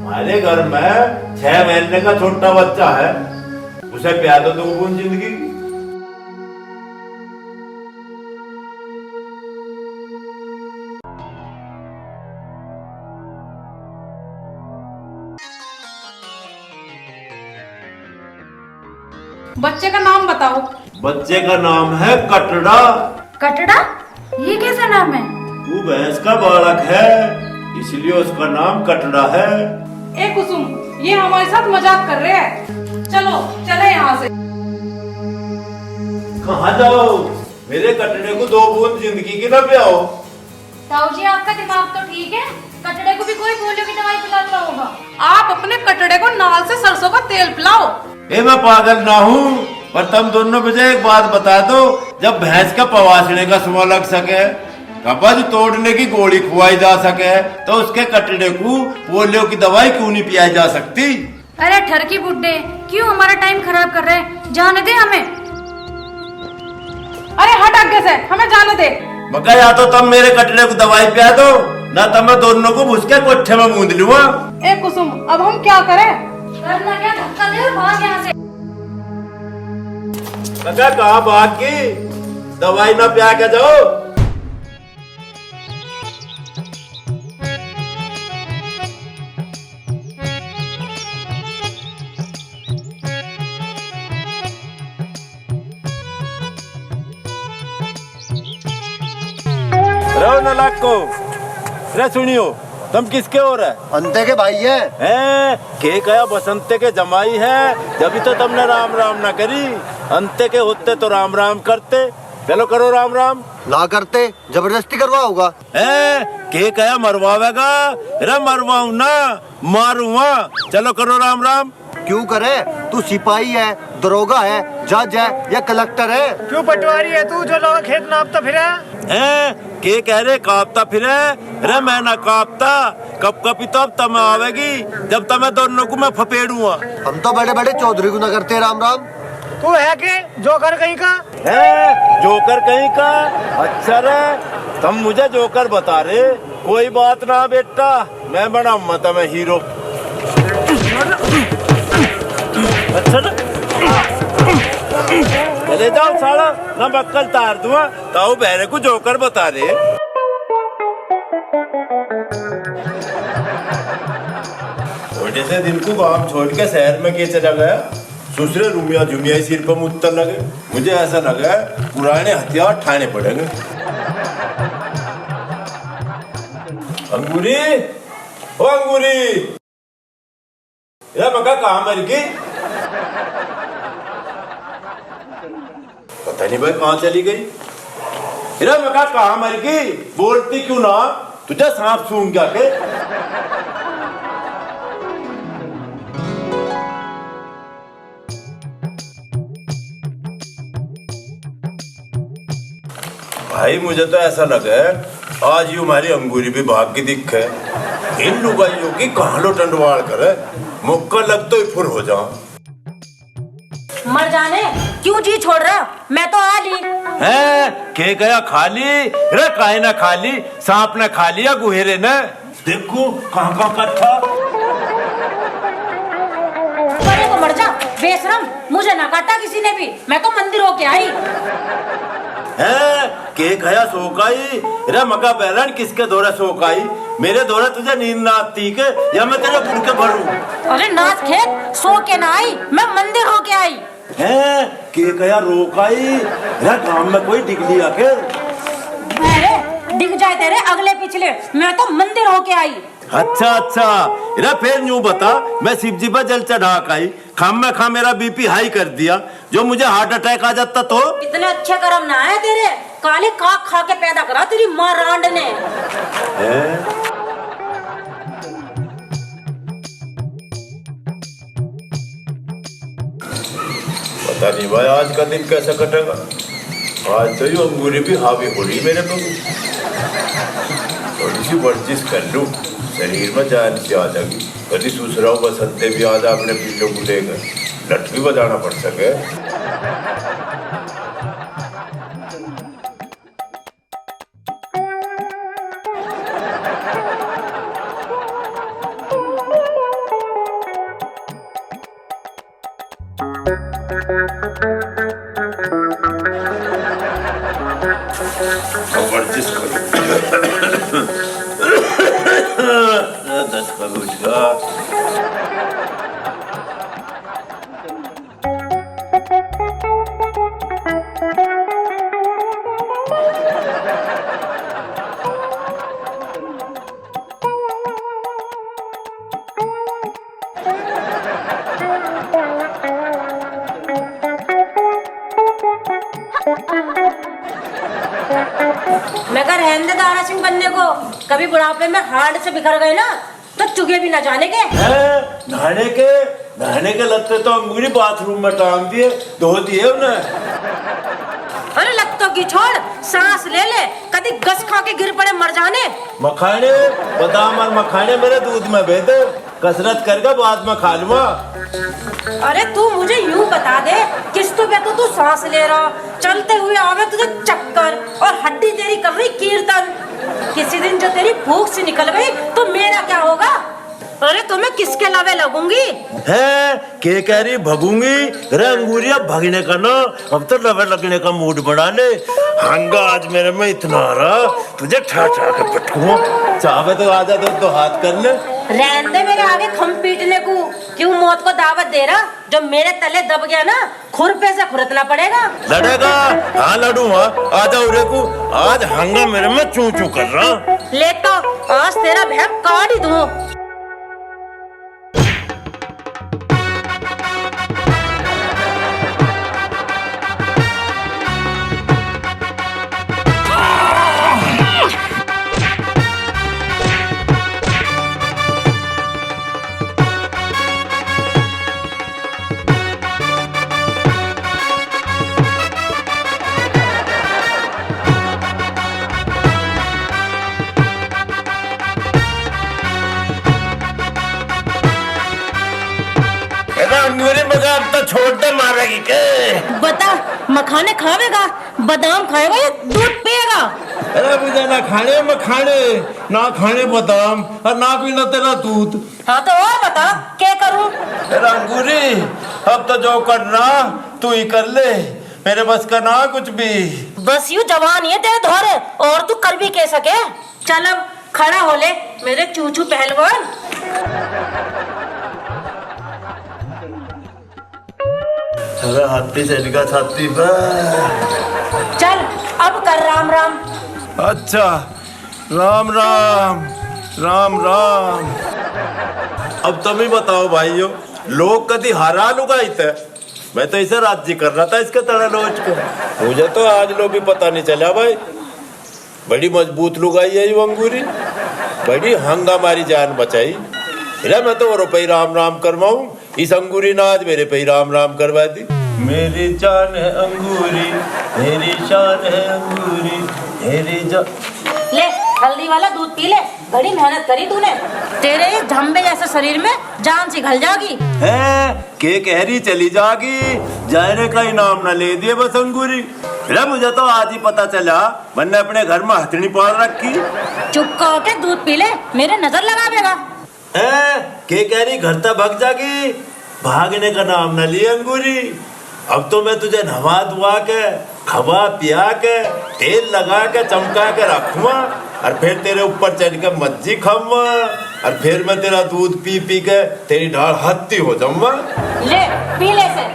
हमारे घर में 6 महीने का छोटा बच्चा है, उसे प्यार दो बूंद जिंदगी।
बच्चे का नाम बताओ।
बच्चे का नाम है कटड़ा।
कटड़ा? ये कैसा नाम है?
वो भैंस का बालक है, इसलिए उसका नाम कटड़ा है।
ए कुसुम, ये हमारे साथ मजाक कर रहे हैं। चलो चले यहाँ से।
कहाँ जाओ? मेरे कटड़े को 2 बूंद जिंदगी की न पियाओ।
ताऊ जी आपका दिमाग तो ठीक है, कटड़े को भी कोई पोलियो की दवाई पिलाता होगा।
आप अपने कटड़े को नाल से सरसों का तेल पिलाओ।
ए मैं पागल ना हूँ, पर तुम दोनों मुझे एक बात बता दो, जब भैंस का पवासने का सुबह लग सके, कब्ज तोड़ने की गोली खुआई जा सके, तो उसके कटड़े को पोलियो की दवाई क्यों नहीं पिलाई जा सकती?
अरे ठरकी बुड्ढे, क्यों हमारा टाइम खराब कर रहे हैं? जाने दे हमें।
अरे हट आगे से, हमें जाने दे।
मगर या तो तुम मेरे कटड़े को दवाई पिया दो, ना तो मैं दोनों को भुसके कोठे में मूंद लूंगा।
ए कुसुम, अब हम क्या करें?
करना क्या, धक्का दे और भाग यहाँ से।
लगा कहाँ भाग की? दवाई ना पिया के जाओ। रहो नलाक को, रे सुनियो, तुम किसके हो रहे?
अंते के भाई है।
के कया बसंते के जमाई है, जब तो तुमने राम राम ना करी। अंते के होते तो राम राम करते। चलो करो राम राम।
ना करते, जबरदस्ती करवा होगा।
के कया मरवावेगा? रे मरवाऊ ना, मारूंगा। चलो करो राम राम।
क्यों करे? तू सिपाही है, दरोगा है, जज है या कलेक्टर है?
क्यों पटवारी है तू, जो लोग खेत नापता फिरे?
के कह रहे कापता फिरे? रे मैं ना कापता, कब कभी तो अब तम आवेगी जब तमें दोनों को मैं फपेड़ूंगा।
हम तो बड़े बड़े चौधरी को ना करते राम राम।
तू है के जोकर कहीं का?
जोकर कहीं का? अच्छा रे, तुम मुझे जोकर बता रहे। कोई बात ना बेटा, मैं बनाऊंगा तुम्हें हीरो। अच्छा ना, चले जाओ साला, ना बक्कल तार दूंगा। ताऊ बहरे को जोकर बता रहे। छोटे से दिन को गांव छोड़ के शहर में के चला गया, दूसरे रूमिया जुमिया सिर पर मुत्तर लगे। मुझे ऐसा लगा पुराने हथियार ठाने पड़ेंगे। अंगूरी, ओ अंगूरी, ये मका कहाँ मर गई? पता नहीं भाई कहाँ चली गई। इरा मका कहाँ मर गई? बोलती क्यों ना? तुझे सांप सूंघ गया के? भाई मुझे तो ऐसा लगा है आज ही हमारी अंगूरी भी भाग की दिख है। इन लुगाइयों की कहाँ लो टंडवाल करे, मुक्का लग तो फुर हो जा।
मर जाने, क्यों जी छोड़ रहा? मैं तो आ ली
है के गया खाली? रे काहे ना खाली, सांप ने खा लिया गुहेरे ने। देखो कहाँ कहाँ कट्ठा।
बड़े को मर जा बेशरम, मुझे ना काटा किसी ने भी, मैं तो मंदिर होके आई।
है के गया सोकाई? रे मका बैलन किसके दौरे सोकाई? मेरे दौरे तुझे नींद ना आती के, या मैं तेरे फुड़के भरूं?
अरे नाच खेत सो के ना आई, मैं मंदिर होके आई।
है के गया रोकाई? रे गांव में कोई डिगली आके?
अरे दिख जाए तेरे अगले पिछले, मैं तो मंदिर होके आई।
अच्छा अच्छा, रे फिर यूं बता, मैं शिव जी पर जल चढ़ा आई, खाम में खा मेरा बीपी हाई कर दिया, जो मुझे हार्ट अटैक आ जाता तो?
इतने अच्छे कर्म ना है तेरे, काले काक खा के पैदा करा तेरी माँ रांड ने।
पता नहीं भाई आज का दिन कैसा कटेगा। आज तो ये अंगूरी भी हावी हो रही मेरे पे। थोड़ी सी वर्जिश कर लूं, शरीर में जान सी आ जाएगी। कभी सुसराओ बसंते भी आज अपने पीलों को लेकर लठ भी बजाना पड़ सके। वर्जिश करो। दस कब उठा।
मैं कह रहने दे दारा सिंह बनने को, कभी बुढ़ापे में हार्ड से बिखर गए ना तो चुगे भी ना जाने के।
नहाने के लगते तो अंगूरी बाथरूम में टांग दिए, धो दिए उन्हें।
अरे लगतो की छोड़, सांस ले ले, कभी गस खा के गिर पड़े मर जाने।
मखाने बादाम और मखाने मेरे दूध में भेज दे, कसरत करके बाद में खा लूंगा।
अरे तू मुझे यूं बता दे, किस पे तो तू सांस ले रहा, चलते हुए आवे तुझे चक्कर और हड्डी तेरी कर रही कीर्तन। किसी दिन जो तेरी भूख से निकल गई तो मेरा क्या होगा? अरे तुम्हें किसके लावे लगूंगी?
है के कह रही भगूंगी? अरे अंगूरिया भगने का ना, अब तो लवे लगने का मूड बना ले। हंगा आज मेरे में इतना आ रहा, तुझे ठा ठा के पटकूं। चाहे तो आजा तो हाथ कर ले।
रहने दे मेरे आगे खम पीटने को, क्यों मौत को दावत दे रहा? जब मेरे तले दब गया ना, खुरपे से खुरतना पड़ेगा।
लड़ेगा? हाँ लड़ूंगा, आजा उरे को। आज हंगा मेरे में चू चू कर रहा।
ले तो आज तेरा भैंस काट ही दूं।
तो छोड़ दे, मारेगी के?
बता, मखाने खावेगा, बादाम खाएगा या दूध पिएगा?
अरे मुझे ना खाने मखाने, ना खाने बादाम और ना पीना तेरा दूध।
हाँ तो और बता, क्या करूं?
अंगूरी, अब तो जो करना तू ही कर ले, मेरे बस का ना कुछ भी।
बस यूं जवान ही है तेरे धोरे, और तू कर भी कह सके। चल अब खड़ा हो ले मेरे चूचू पहलवान।
अरे हाथी से निकाल छाती पर।
चल अब कर राम राम।
अच्छा, राम राम राम राम। अब तुम ही बताओ भाइयों, लोग कभी हारा लुगाई थे? मैं तो इसे राज्य कर रहा था इसके तरह लोच के। मुझे तो आज लोग भी पता नहीं चला भाई। बड़ी मजबूत लुगाई है ये अंगूरी, बड़ी हंगा मारी जान बचाई। मैं तो रुपये राम राम करवाऊं, इस अंगूरी ने आज मेरे पे राम राम करवा दी। मेरी जान है अंगूरी, मेरी शान है अंगूरी, मेरी जान।
ले हल्दी वाला दूध पी ले, बड़ी मेहनत करी तूने, तेरे इस धंबे जैसे शरीर में जान सी घल जागी।
है के कह रही चली जागी, जाने का इनाम न ले दिए बस अंगूरी। मुझे तो आज ही पता चला, मैंने अपने घर में हथनी पाल रखी।
चुप कहो के दूध पी ले, मेरे नजर लगावेगा।
के कह रही घर तक भाग जागी, भागने का नाम न लिए अंगूरी। अब तो मैं तुझे नवा धुआ के, खवा पिया के, तेल लगा के, चमका के रखूंगा, और फिर तेरे ऊपर चढ़ के मज्जी खाऊंगा, और फिर मैं तेरा दूध पी पी के तेरी ढाल हत्ती हो जाऊंगा।
ले पी ले से।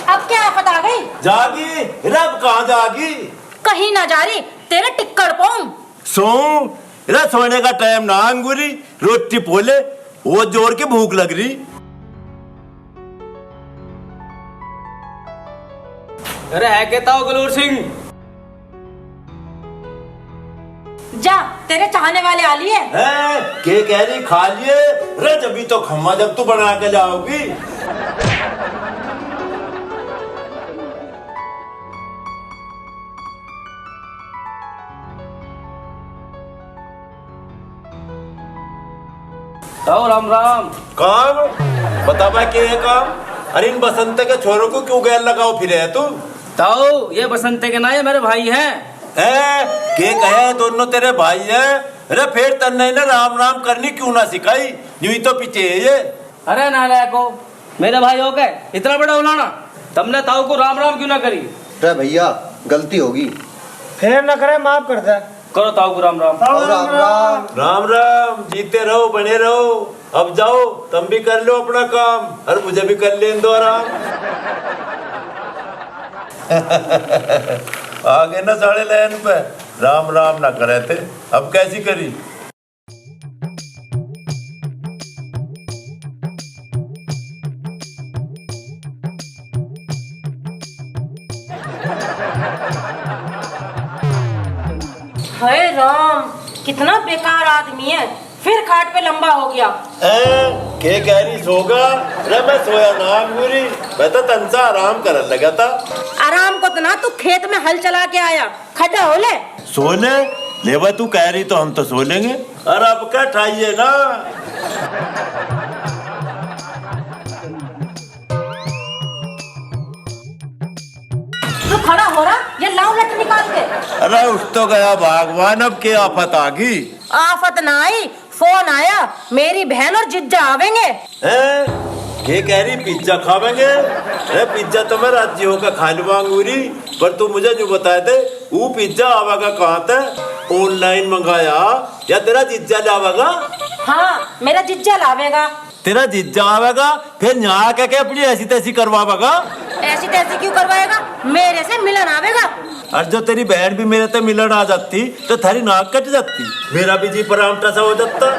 अब क्या आफत आ गई?
जागी रब कहाँ जागी?
कहीं ना जा रही, तेरे टिक्कड़ पाऊं।
सोने का टाइम ना अंगूरी, रोटी पोले, वो जोर के भूख लग रही।
अरे है कहता हो गलोर सिंह?
जा तेरे चाहने वाले आ लिए।
के कह रही खा लिए? अरे जब तो खम्मा जब तू बना के जाओगी।
ताऊ राम राम।
काम बता भाई के काम? अरे इन बसंत के छोरों को क्यों गैर लगाओ फिर है तू?
ताऊ ये बसंते के ना ये मेरे भाई हैं।
के कहे दोनों तेरे भाई है? अरे फिर तन्ने ने राम राम करनी क्यों ना सिखाई? यूं ही तो पीछे है ये।
अरे नालायको, मेरे भाई हो गए इतना बड़ा उलाना, तुमने ताऊ को राम राम क्यों ना करी?
अरे भैया गलती होगी।
फिर ना करे, माफ कर दे। करो ताऊ को राम राम।
राम राम।
राम राम, जीते रहो बने रहो। अब जाओ तुम भी कर लो अपना काम और मुझे भी कर लेने दो आराम। आगे ना साढ़े लाइन पे राम राम ना करे थे, अब कैसी करी?
हाय राम, कितना बेकार आदमी है, फिर खाट पे लंबा हो गया।
के कह रही सोगा? अरे मैं सोया ना अंगूरी, मैं तो तनसा आराम करने लगा था।
आराम को तो ना तू खेत में हल चला के आया, खड़ा हो ले।
सोने लेवा तू कह रही तो हम तो सो लेंगे। और अब क्या ठाइए ना।
तू खड़ा हो रहा, ये लाओ लट निकाल के।
अरे उठ तो गया भगवान, अब क्या आफत आ गई?
आफत ना आई, फोन आया, मेरी बहन और जिज्जा आवेंगे।
के कह रही पिज्जा खावेंगे? अरे पिज्जा तो मैं राज्य होकर खा लूंगा अंगूरी, पर तू मुझे जो बताए थे वो पिज्जा आवेगा कहाँ था? ऑनलाइन मंगाया या तेरा जिज्जा लावेगा?
हाँ, मेरा जिज्जा लावेगा।
तेरा जिज्जा आवेगा फिर यहाँ क्या क्या अपनी ऐसी तैसी करवावेगा?
ऐसी तैसी क्यों करवाएगा, मेरे से मिलन आवेगा।
और जो तेरी बहन भी मेरे से मिलन आ जाती तो थारी नाक कट जाती, मेरा भी जी परामटा सा हो जाता।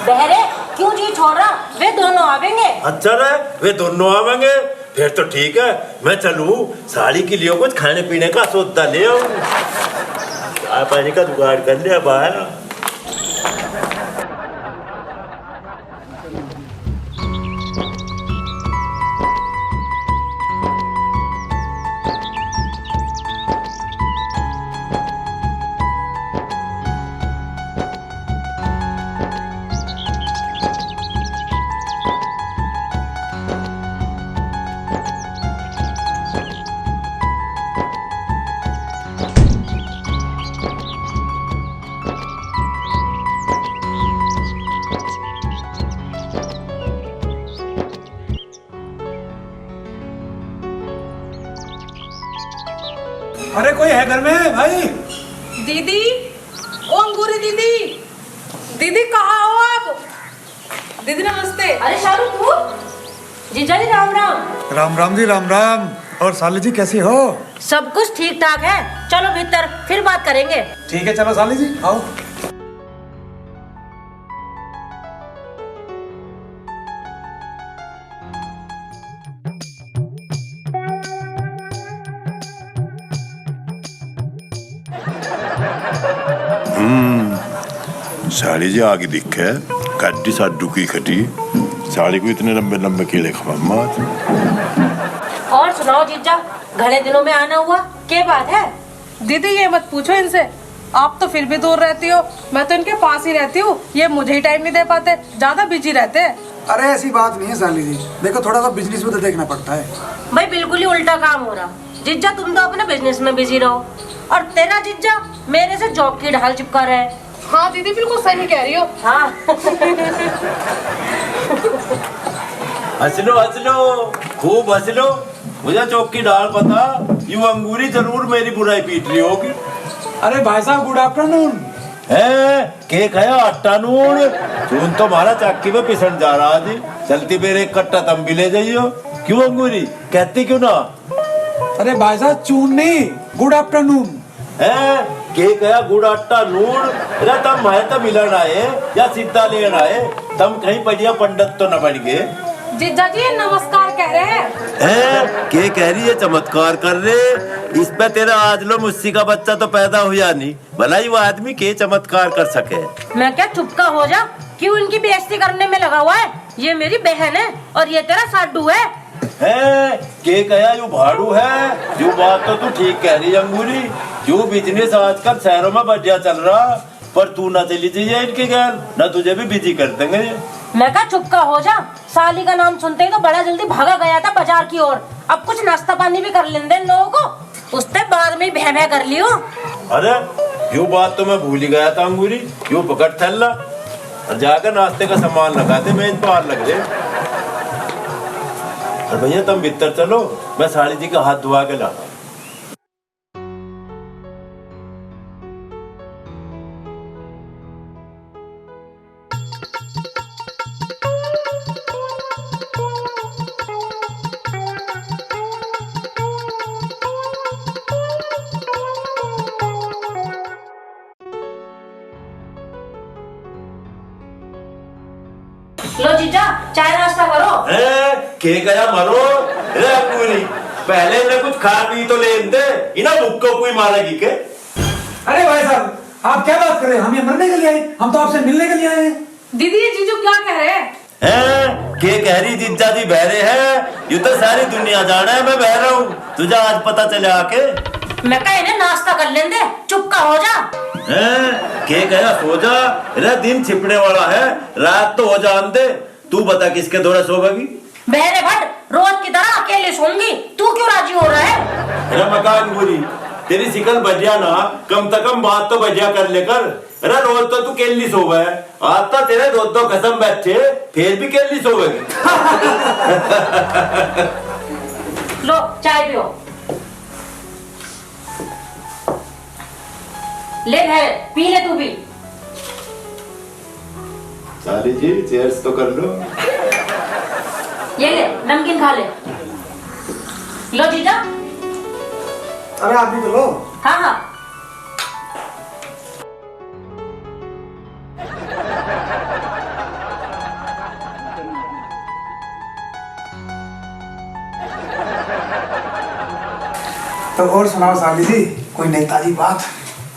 बहरे क्यों जी छोड़ रहा, वे दोनों आवेंगे।
अच्छा रे, वे दोनों आवेंगे फिर तो ठीक है। मैं चलूं साड़ी के लिए कुछ खाने पीने का सौदा ले आऊं, चाय पानी का जुगाड़ कर लिया बाहर।
अरे कोई है घर में भाई?
दीदी, ओ अंगूरी दीदी, दीदी कहाँ हो आप? दीदी नमस्ते।
अरे शाहरुख तू? जीजा जी राम राम।
राम राम जी राम राम। और साली जी कैसी हो?
सब कुछ ठीक ठाक है, चलो भीतर फिर बात करेंगे।
ठीक है चलो साली जी आओ।
साड़ी जी आगे दिखे कड्डी साडू की खटी साड़ी को इतने लंबे लंबे कीड़े खवा।
और सुनाओ जीजा, घने दिनों में आना हुआ, क्या बात है?
दीदी ये मत पूछो इनसे, आप तो फिर भी दूर रहती हो, मैं तो इनके पास ही रहती हूँ। ये मुझे ही टाइम नहीं दे पाते, ज्यादा बिजी रहते हैं।
अरे ऐसी बात नहीं है साली जी, देखो थोड़ा सा बिजनेस में तो देखना पड़ता है।
भाई बिल्कुल ही उल्टा काम हो रहा। जिज्जा तुम तो अपने बिजनेस में बिजी रहो, और तेरा जिज्जा मेरे से जॉब की ढाल चिपका रहा है।
हाँ दीदी बिल्कुल सही कह रही हो।
हाँ।
हंस लो खूब हंस लो। मुझे चौक की डाल पता, यूं अंगूरी जरूर मेरी बुराई पीट रही होगी।
अरे भाई साहब गुड आफ्टरनून।
है केक है आटा नून चून तो मारा चाकी में पिसन जा रहा जी। चलती मेरे एक कट्टा तम भी ले जाइयो। क्यों अंगूरी कहती क्यों ना?
अरे भाई साहब चून नहीं, गुड आफ्टरनून
है। केक है गुड़ आटा नून। अरे तम है तो मिलन आए या सीधा लेन आए? तम कहीं बढ़िया पंडित तो न बन गए?
जीजा जी नमस्कार कह रहे हैं।
के कह रही है चमत्कार कर रहे? इस पे तेरा आज लो मुस्सी का बच्चा तो पैदा हुआ नहीं, भला ही वो आदमी के चमत्कार कर सके।
मैं क्या चुपका हो जा, क्यों इनकी बेइज्जती करने में लगा हुआ है? ये मेरी बहन है और ये तेरा साडू है।
के कहा यू भाड़ू है? यू बात तो तू ठीक कह रही अंगूरी। यू बिजनेस आजकल शहरों में बढ़िया चल रहा, पर तू ना चली जाइए इनके घर, ना तुझे भी बिजी कर देंगे ये।
मैं कहा चुप का हो जा। साली का नाम सुनते ही तो बड़ा जल्दी भागा गया था बाजार की ओर। अब कुछ नाश्ता पानी भी कर लेंदे इन लोगों को। उसने बाद में भै भै कर लियो।
अरे यूँ बात तो मैं भूल ही गया था अंगूरी। यूँ पकड़ थैला और जाकर नाश्ते का सामान लगा दे, मेज बाहर लग दे। और भैया तुम भीतर चलो, मैं साड़ी जी का हाथ धुआ के लाता हूँ।
लो जीजा चाय नाश्ता करो।
के गया मरो रे अंगूरी, पहले इन्हें कुछ खा पी तो ले दे, इन्हें भूख को कोई मारेगी के।
अरे भाई साहब आप क्या बात कर रहे हैं? हम ये मरने के लिए आए, हम तो आपसे मिलने के लिए आए हैं।
दीदी ये जीजू क्या कह रहे हैं?
के कह रही जीजा जी बहरे हैं? ये तो सारी दुनिया जाना है मैं बह रहा हूँ, तुझे आज पता चले आके।
मैं कहा इन्हें नाश्ता कर लेंदे, चुप का हो जा।
के कहा सो जा, रे दिन छिपने वाला है, रात तो हो जान दे। तू बता किसके दौरे सोएगी?
बहरे भट्ट रोज की तरह अकेले सोऊंगी, तू क्यों राजी हो रहा है?
अरे मकान बुरी, तेरी शिकल बढ़िया ना, कम से कम बात तो बढ़िया कर लेकर। अरे रोज तो तू केली सोवे है, आज तो तेरे दो कसम बैठे फिर भी केली सोवेगी।
लो चाय पियो। ले है पी ले तू भी।
साली जी चेयर्स तो कर लो।
ये ले नमकीन खा ले। लो जीजा।
अरे आप भी तो लो।
हाँ हाँ।
तो और सुनाओ साली जी, कोई नई ताजी बात?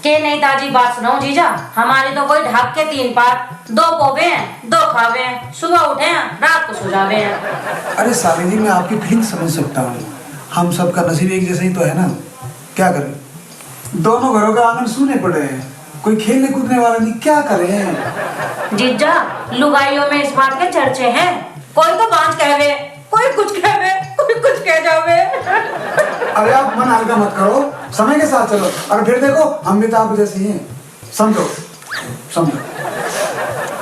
के नहीं ताजी बात सुनाओ जीजा। हमारे तो कोई ढाक के 3 पात, 2 पोवे हैं, 2 खावे हैं, सुबह उठे हैं, रात को सो जावे हैं।
अरे साली जी मैं आपकी फीलिंग समझ सकता हूँ, हम सबका नसीब एक जैसा ही तो है ना। क्या करें, दोनों घरों का आंगन सूने पड़े हैं, कोई खेलने कूदने वाला नहीं, क्या करें?
जीजा लुगाइयों में इस बात के चर्चे हैं, कोई तो बांझ कहवे, कोई कुछ कहवे, कोई कुछ कह जावे।
अरे आप मन हल्का मत करो, समय के साथ चलो। और फिर देखो हम भी तो आप जैसे ही हैं, समझो समझो।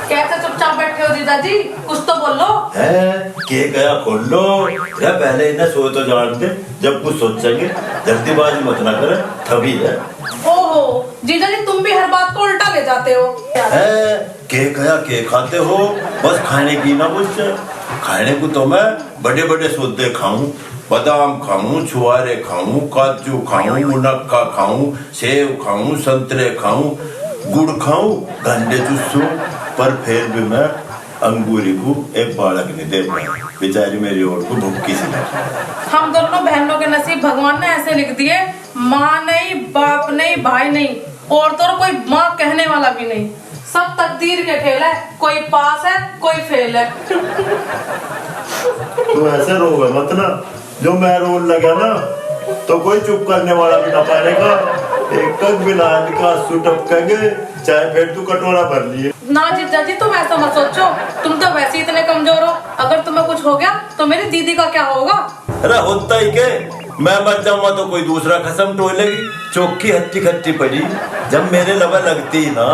कैसे चुपचाप बैठे हो जीजा जी, कुछ तो बोलो।
के गया खोल लो, पहले इन्हें सो तो जान दे, जब कुछ सोचेंगे जल्दीबाजी मत ना करे, तभी है।
ओहो जीजा जी तुम भी हर बात को उल्टा ले जाते हो।
के गया के खाते हो, बस खाने की ना कुछ। खाने को तो मैं बड़े बड़े सौदे खाऊं, बादाम खाऊं, छुआरे खाऊं, काजू खाऊं, मुनक्का खाऊं, सेब खाऊं, संतरे खाऊं, गुड़ खाऊं, गंडे चूसूं, पर फिर भी मैं अंगूरी को एक बालक नहीं दे पाया। बेचारी मेरी ओर को भूखी सी लगी।
हम दोनों बहनों के नसीब भगवान ने ऐसे लिख दिए, माँ नहीं, बाप नहीं, भाई नहीं, और तो कोई माँ कहने वाला भी नहीं। सब तकदीर के खेल है, कोई पास है कोई फेल है।
तू ऐसे रोवे मत ना, जो मैं रोन लगा ना तो कोई चुप करने वाला भी ना पाएगा। एक बिना का टपकेंगे, चाहे फिर तू कटोरा भर लिए।
ना जीजा जी तुम ऐसा मत सोचो, तुम तो वैसे ही इतने कमजोर हो, अगर तुम्हें कुछ हो गया तो मेरी दीदी का क्या होगा?
अरे होता ही के, मैं मर जाऊंगा तो कोई दूसरा कसम टोलेगी। चौकी हट्टी खट्टी पड़ी, जब मेरे लबा लगती ना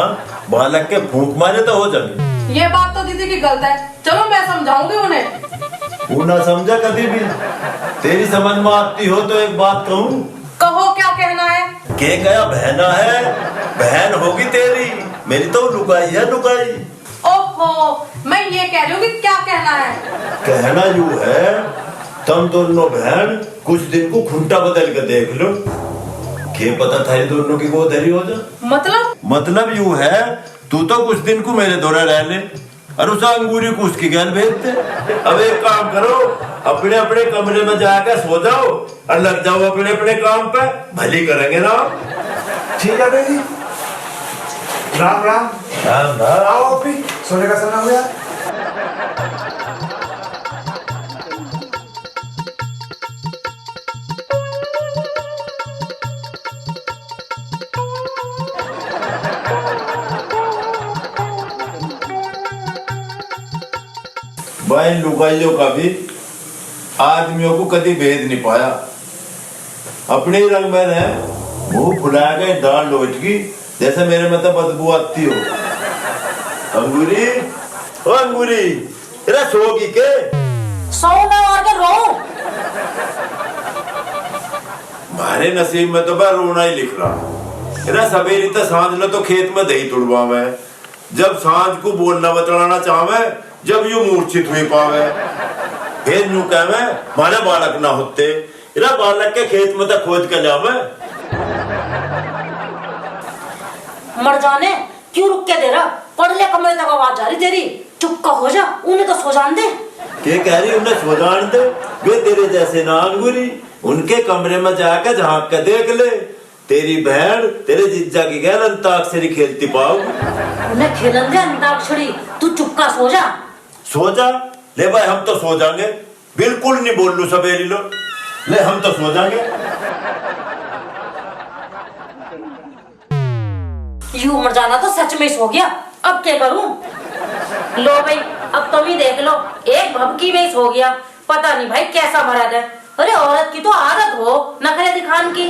बालक के फूंक मारे तो हो जाए।
ये बात तो दीदी की गलत है, चलो मैं समझाऊंगी उन्हें।
वो ना समझा कभी भी, तेरी समझ में आती हो तो एक बात कहूँ।
कहो क्या कहना है?
के गया बहना है, बहन होगी तेरी, मेरी तो लुगाई है लुगाई।
ओहो मैं ये कह रही हूँ कि क्या कहना है?
कहना यूँ है, तुम दोनों बहन कुछ दिन को खूंटा बदल के देख लो, के पता था ये दोनों की गोदरी हो जा। मतलब यूँ है, तू तो कुछ दिन को मेरे दौरे रह ले और उस अंगूरी को उसकी गैल भेज दे। अब एक काम करो, अपने अपने कमरे में जाकर सो जाओ और लग जाओ अपने अपने काम पे, भली करेंगे ना।
ठीक है बेटी, राम राम।
राम राम।
आओ अपनी, सोने का समय हो गया।
भाई लुगाइयों का भी आदमियों को कभी भेद नहीं पाया। अपने ही रंग में रहे, मुंह फुला के दाल लोट की जैसे मेरे में तो बदबू आती हो। अंगूरी, ओ अंगूरी, तेरा सोगी के?
सो ना और के रो।
मारे नसीब में तो मैं रोना ही लिख रहा। तेरा सवेरी तो सांझ न तो खेत में दही तुड़वा में, जब सांझ को बोलना बतलाना चाहे, जब यू मूर्छित हुई पावे, फिर यूं कहे मारे बालक ना होते, तेरा बालक के खेत में तो खोद के जावे।
मर जाने, क्यों रुक के दे रहा? पढ़ ले, कमरे तक आवाज आ रही तेरी। चुप का हो जा, उन्हें तो सो जान दे।
क्या कह रही? उन्हें सो जान दे? वे तेरे जैसे ना अंगूरी, उनके कमरे में जाकर झांक के देख ले, तेरी बहन तेरे जिज्जा की गैर अंताक्षरी खेलती पाओ।
उन्हें खेलन दे अंताक्षरी, तू चुपका सो जा।
सो जा? ले भाई हम तो सो जाएंगे, बिल्कुल नहीं बोल लू सवेरी लो, ले हम तो सो जाएंगे।
यूं मर जाना तो सच में सो गया, अब क्या करूं? लो भाई, अब तुम ही देख लो, एक भबकी में सो गया, पता नहीं भाई कैसा मरा है। अरे औरत की तो आदत हो नखरे दिखान की।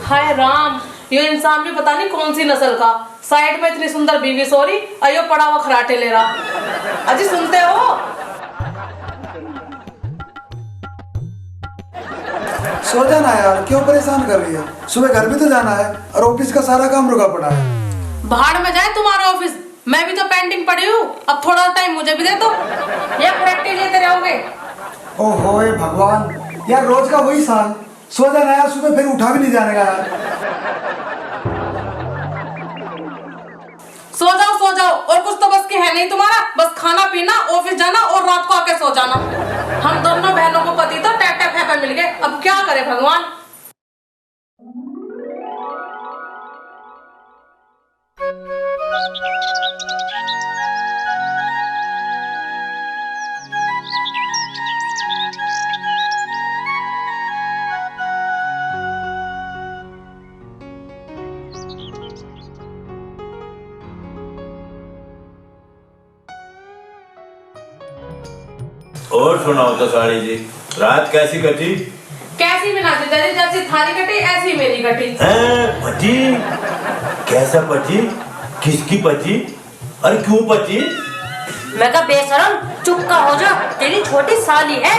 हाय राम, ये इंसान भी पता नहीं कौन सी नस्ल का। साइड में इतनी सुंदर बीवी सो रही, अयो पड़ा हुआ खराटे ले रहा। अजी सुनते हो?
सो जाना यार, क्यों परेशान कर रही है? सुबह घर भी तो जाना है और ऑफिस का सारा काम रुका पड़ा है।
भाड़ में जाए तुम्हारा ऑफिस, मैं भी तो पेंटिंग पड़ी हूँ। अब थोड़ा टाइम मुझे भी दे दो, ये प्रैक्टिस लेते रहोगे।
ओहो भगवान, यार रोज का वही साल। सो जाना यार, सुबह फिर उठा भी नहीं जाने का यार।
सो जाओ, और कुछ तो बस की है नहीं तुम्हारा। बस खाना पीना, ऑफिस जाना और रात को आके सो जाना। हम दोनों बहनों को पति तो टैटा फैफा मिल गए, अब क्या करे भगवान।
और सुनाओ तो साड़ी जी, रात कैसी कटी?
कैसी भी ना जीजाजी, जैसी थारी कटी ऐसी मेरी कटी।
पति? कैसा पति? किसकी पति? अरे क्यों पति?
मैं कहा बेशरम, चुप का हो जा, तेरी छोटी साली है।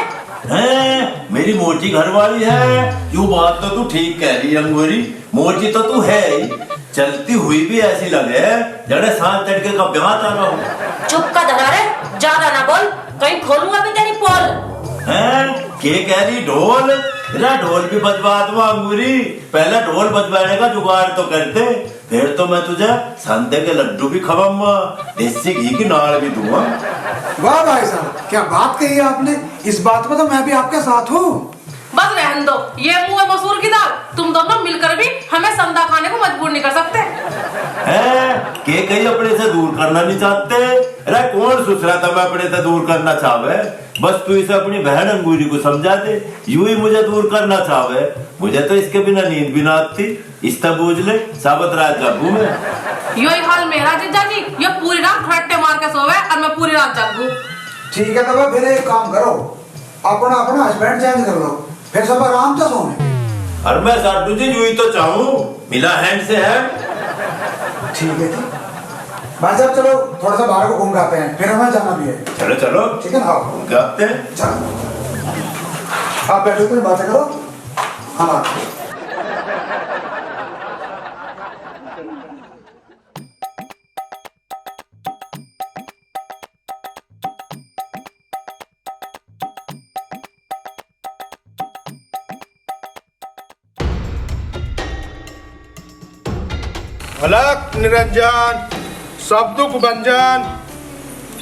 मेरी मोटी घरवाली है। यूं बात तो तू ठीक कह रही है अंगूरी, मोटी तो तू है ही, चलती हुई भी ऐसी लगे जड़े सांझ तड़के का ब्याह था ना।
चुप का धरा रे, ज्यादा ना बोल, कहीं खोलूंगा भी तेरी पोल।
के कह रही? ढोल? ना ढोल भी बजवा दूंगा अंगूरी, पहले ढोल बजवाने का जुगाड़ तो करते, फिर तो मैं तुझे संदे के लड्डू भी खवाऊंगा, देसी घी की नाड़ भी दूंगा।
वाह भाई साहब, क्या बात कही है आपने। इस बात में तो मैं भी आपके साथ हूँ।
बस रहने दो, ये मुंह है मसूर की दाल। तुम दोनों मिलकर भी हमें संदा खाने को मजबूर नहीं कर सकते।
के कहीं अपने से दूर करना नहीं चाहते? अरे कौन सुसरा था मैं अपने से दूर करना चाहे? बस तू इसे अपनी बहन अंगूरी को समझा दे, यूं ही मुझे दूर करना चाहे। मुझे तो इसके बिना नींद भी ना आती, इसका बूझ ले साबत रात जागू मैं।
यही हाल मेरा जीजा जी, ये पूरी रात खड़े मार के सोवे और मैं पूरी रात जागू।
ठीक है तो फिर एक काम करो, अपना अपना हस्बैंड चेंज कर लो, फिर सब आराम से सोए।
और मैं साडू जी यूं ही तो चाहूँ, मिला हैंड से है।
ठीक है जी भाई साहब, चलो थोड़ा सा बाहर को घूम के आते हैं, फिर हमें जाना भी है।
चलो चलो
ठीक है ना, आओ
घूम के आते हैं।
चलो आप बैठो, कोई बातें करो। हाँ
अलग निरंजन, सब दुख भंजन,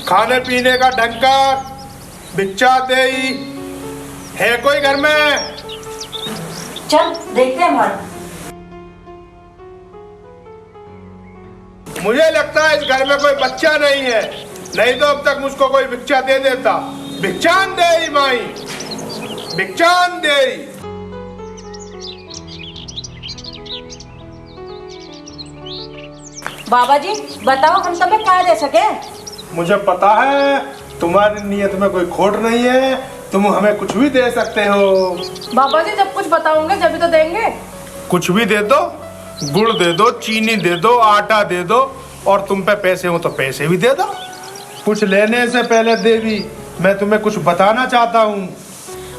खाने पीने का ढंकर, भिक्षा देई है कोई घर में?
चल देखते हैं भाई।
मुझे लगता है इस घर में कोई बच्चा नहीं है, नहीं तो अब तक मुझको कोई भिक्षा दे देता। भिक्षान देई माई, भिक्षान देई।
बाबा जी बताओ हम तुम्हें क्या दे सके।
मुझे पता है तुम्हारी नीयत में कोई खोट नहीं है, तुम हमें कुछ भी दे सकते हो।
बाबा जी जब कुछ बताओगे जब भी तो देंगे।
कुछ भी दे दो, गुड़ दे दो, चीनी दे दो, आटा दे दो, और तुम पे पैसे हो तो पैसे भी दे दो। कुछ लेने से पहले देवी मैं तुम्हें कुछ बताना चाहता हूँ।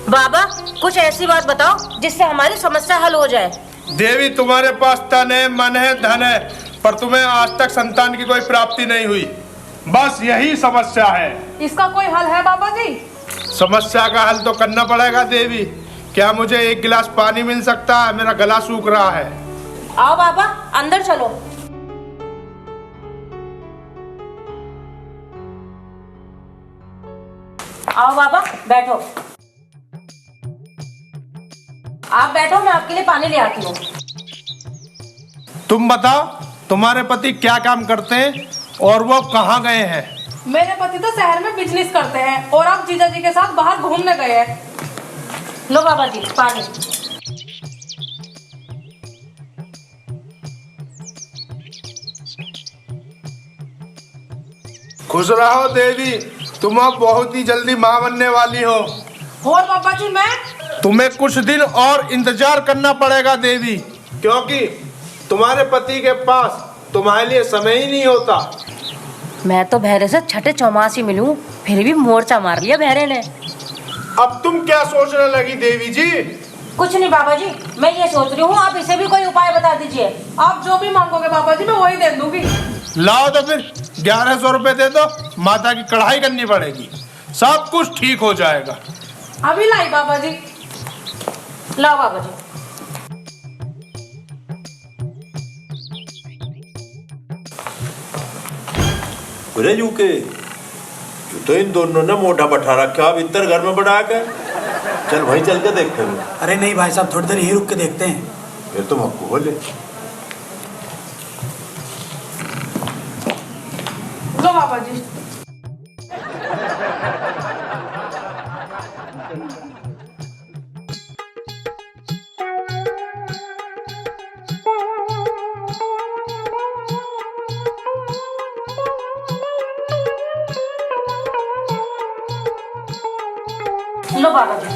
बाबा कुछ ऐसी बात बताओ जिससे हमारी समस्या हल हो जाए।
देवी तुम्हारे पास तन है, मन है, धन है, पर तुम्हें आज तक संतान की कोई प्राप्ति नहीं हुई। बस यही समस्या है।
इसका कोई हल है बाबा जी?
समस्या का हल तो करना पड़ेगा देवी। क्या मुझे एक गिलास पानी मिल सकता है? मेरा गला सूख रहा है।
आओ बाबा अंदर चलो। आओ बाबा बैठो। आप बैठो, मैं आपके लिए पानी ले आती हूँ।
तुम बताओ तुम्हारे पति क्या काम करते हैं और वो कहाँ गए हैं?
मेरे पति तो शहर में बिजनेस करते हैं और आप जीजा जी के साथ बाहर घूमने गए हैं।
लो बाबा जी पानी।
खुश रहो देवी, तुम अब बहुत ही जल्दी माँ बनने वाली हो।
और बाबा जी मैं?
तुम्हें कुछ दिन और इंतजार करना पड़ेगा देवी, क्योंकि तुम्हारे पति के पास तुम्हारे लिए समय ही नहीं होता।
मैं तो भैरे से छठे चौमास ही मिलूं, फिर भी मोर्चा मार लिया भैरे ने।
अब तुम क्या सोचने लगी देवी जी?
कुछ नहीं बाबा जी, मैं ये सोच रही हूँ आप इसे भी कोई उपाय बता दीजिए।
आप जो भी मांगोगे बाबा जी मैं वही दे दूंगी।
लाओ तो फिर 1100 रुपए दे दो, माता की कढ़ाई करनी पड़ेगी, सब कुछ ठीक हो जाएगा।
अभी लाई बाबा जी।
लाओ बाबा जी।
अरे यूके तो इन दोनों ने मोटा बैठा रखा अब इधर घर में बढ़ा के। चल भाई चल के देखते हैं।
अरे नहीं भाई साहब, थोड़ी देर यही रुक के देखते हैं।
ये तो हमको बोले।
लो बाबा जी।
लो बाबा जी।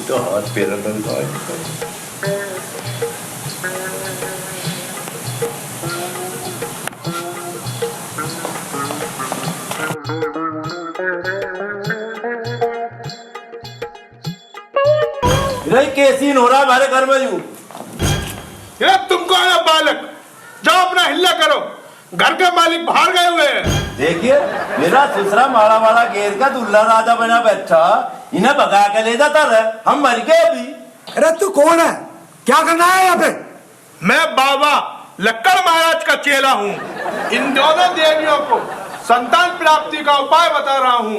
तो हाथ पैर अंदर कैसी हो रहा है हमारे घर में यू?
ये तुमको आया बालक, जाओ अपना हिल्ला करो, घर के मालिक बाहर गए हुए हैं।
देखिए मेरा ससुरा माड़ा वाला घेर का दुल्ला राजा बना बैठा, इन्हें भगा के ले जाता रहे, हम मर गए अभी।
अरे तू कौन है? क्या करना है यहाँ पे?
मैं बाबा लक्कड़ महाराज का चेला हूँ। इन दोनों देवियों को संतान प्राप्ति का उपाय बता रहा हूँ।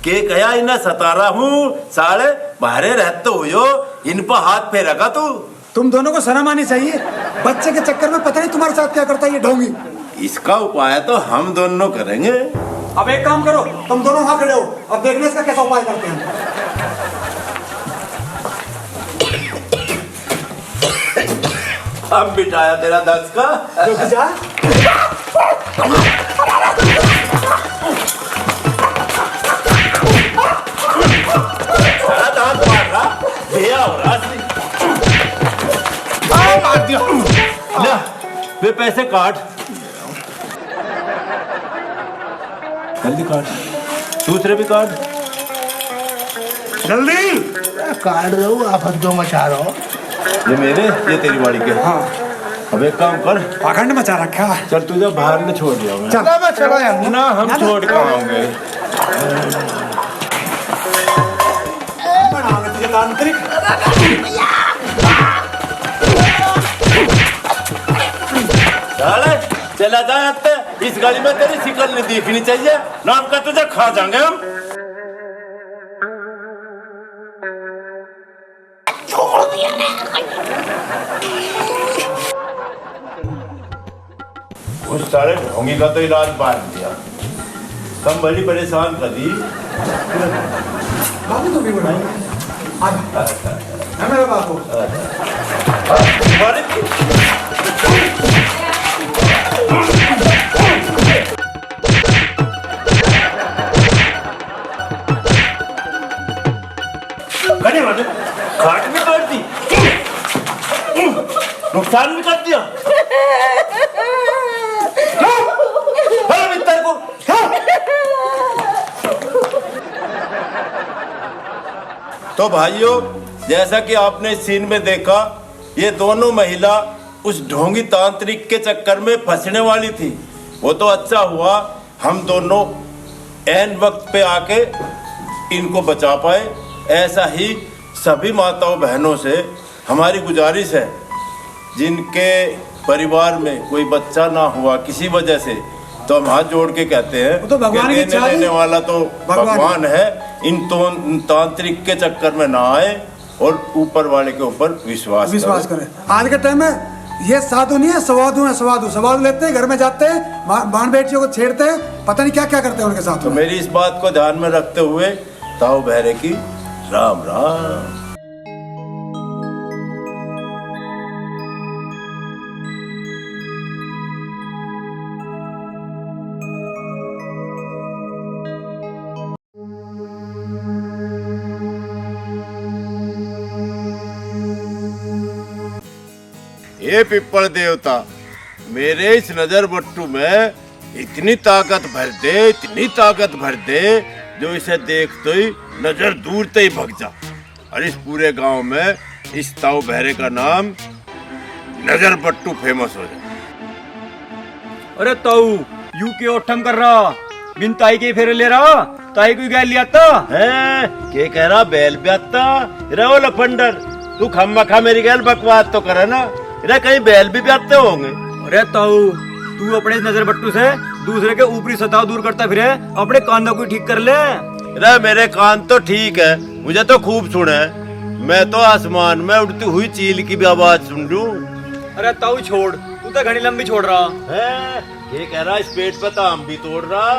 के कया इन्हें सता रहा हूँ, साले बाहरे रहते हो, इन पर हाथ फेरा का तू।
तुम दोनों को शर्म आनी चाहिए। बच्चे के चक्कर में पता नहीं तुम्हारे साथ क्या करता है ये ढोंगी।
इसका उपाय तो हम दोनों करेंगे।
अब एक काम करो, तुम दोनों वहां खड़े हो, अब देखने इसका कैसा उपाय करते हैं।
अब बिठाया तेरा दस का। दांत मार रहा, भैया हो रहा। वे पैसे काट, जल्दी काट, दूसरे भी काट,
जल्दी
काट दो, आप दो मचा रहा हो।
ये मेरे, ये तेरी बाड़ी के। हाँ अब एक काम कर,
पाखंड मचा रखा।
चल तुझे बाहर में छोड़ दिया मैं।
चल मैं चला यार
ना, हम छोड़ के आएंगे।
तांत्रिक
चला जाते, इस गाड़ी में तेरी शिकल नहीं दिखनी चाहिए, नाम का तुझे खा जाएंगे हम। उस सारे ढोंगी का तो इलाज बांध दिया। कम बड़ी परेशान कर दी।
बाबू तो भी बड़ा है मेरा बाबू।
खड़े वाले खाट भी काट दी, नुकसान भी कर दिया। मित्र को तो भाइयों, जैसा कि आपने इस सीन में देखा, ये दोनों महिला उस ढोंगी तांत्रिक के चक्कर में फंसने वाली थी। वो तो अच्छा हुआ हम दोनों ऐन वक्त पे आके इनको बचा पाए। ऐसा ही सभी माताओं बहनों से हमारी गुजारिश है, जिनके परिवार में कोई बच्चा ना हुआ किसी वजह से, तो हम हाथ जोड़ के कहते हैं
तो भगवान
कि
की
देने लेने वाला तो भगवान है। इन तांत्रिक के चक्कर में ना आए और ऊपर वाले के ऊपर विश्वास
करें। आज के टाइम में ये साधु नहीं है, सवाधु है। सवाधु लेते हैं, घर में जाते हैं, बाण बेटियों को छेड़ते हैं, पता नहीं क्या क्या करते हैं उनके साथ।
तो मेरी इस बात को ध्यान में रखते हुए ताऊ बहरे की राम राम।
ये पिप्पल देवता, मेरे इस नजर बट्टू में इतनी ताकत भर दे, इतनी ताकत भर दे, जो इसे देखते ही नजर दूर से ही भग जा, और इस पूरे गांव में इस ताऊ बहरे का नाम नजर बट्टू फेमस हो जाए।
अरे ताऊ यू के ओठम कर रहा, बिन ताई के फेरे ले रहा, ताई कोई गैल लिया था
है के कह रहा बैल भी आता रहो लफंडर। तू खम्मा खा मेरी गैल बकवास तो करे ना, इधर कहीं बैल भी आते होंगे।
अरे ताऊ तू अपने नजर बट्टू से दूसरे के ऊपरी सतह दूर करता फिरे, अपने कानों को ठीक कर ले।
अरे मेरे कान तो ठीक है, मुझे तो खूब सुने, मैं तो आसमान में उड़ती हुई चील की भी आवाज सुन लूं।
अरे ताऊ छोड़, तू तो घनी लंबी छोड़ रहा
है। ये कह रहा इस पेट पे तो आम भी तोड़ रहा,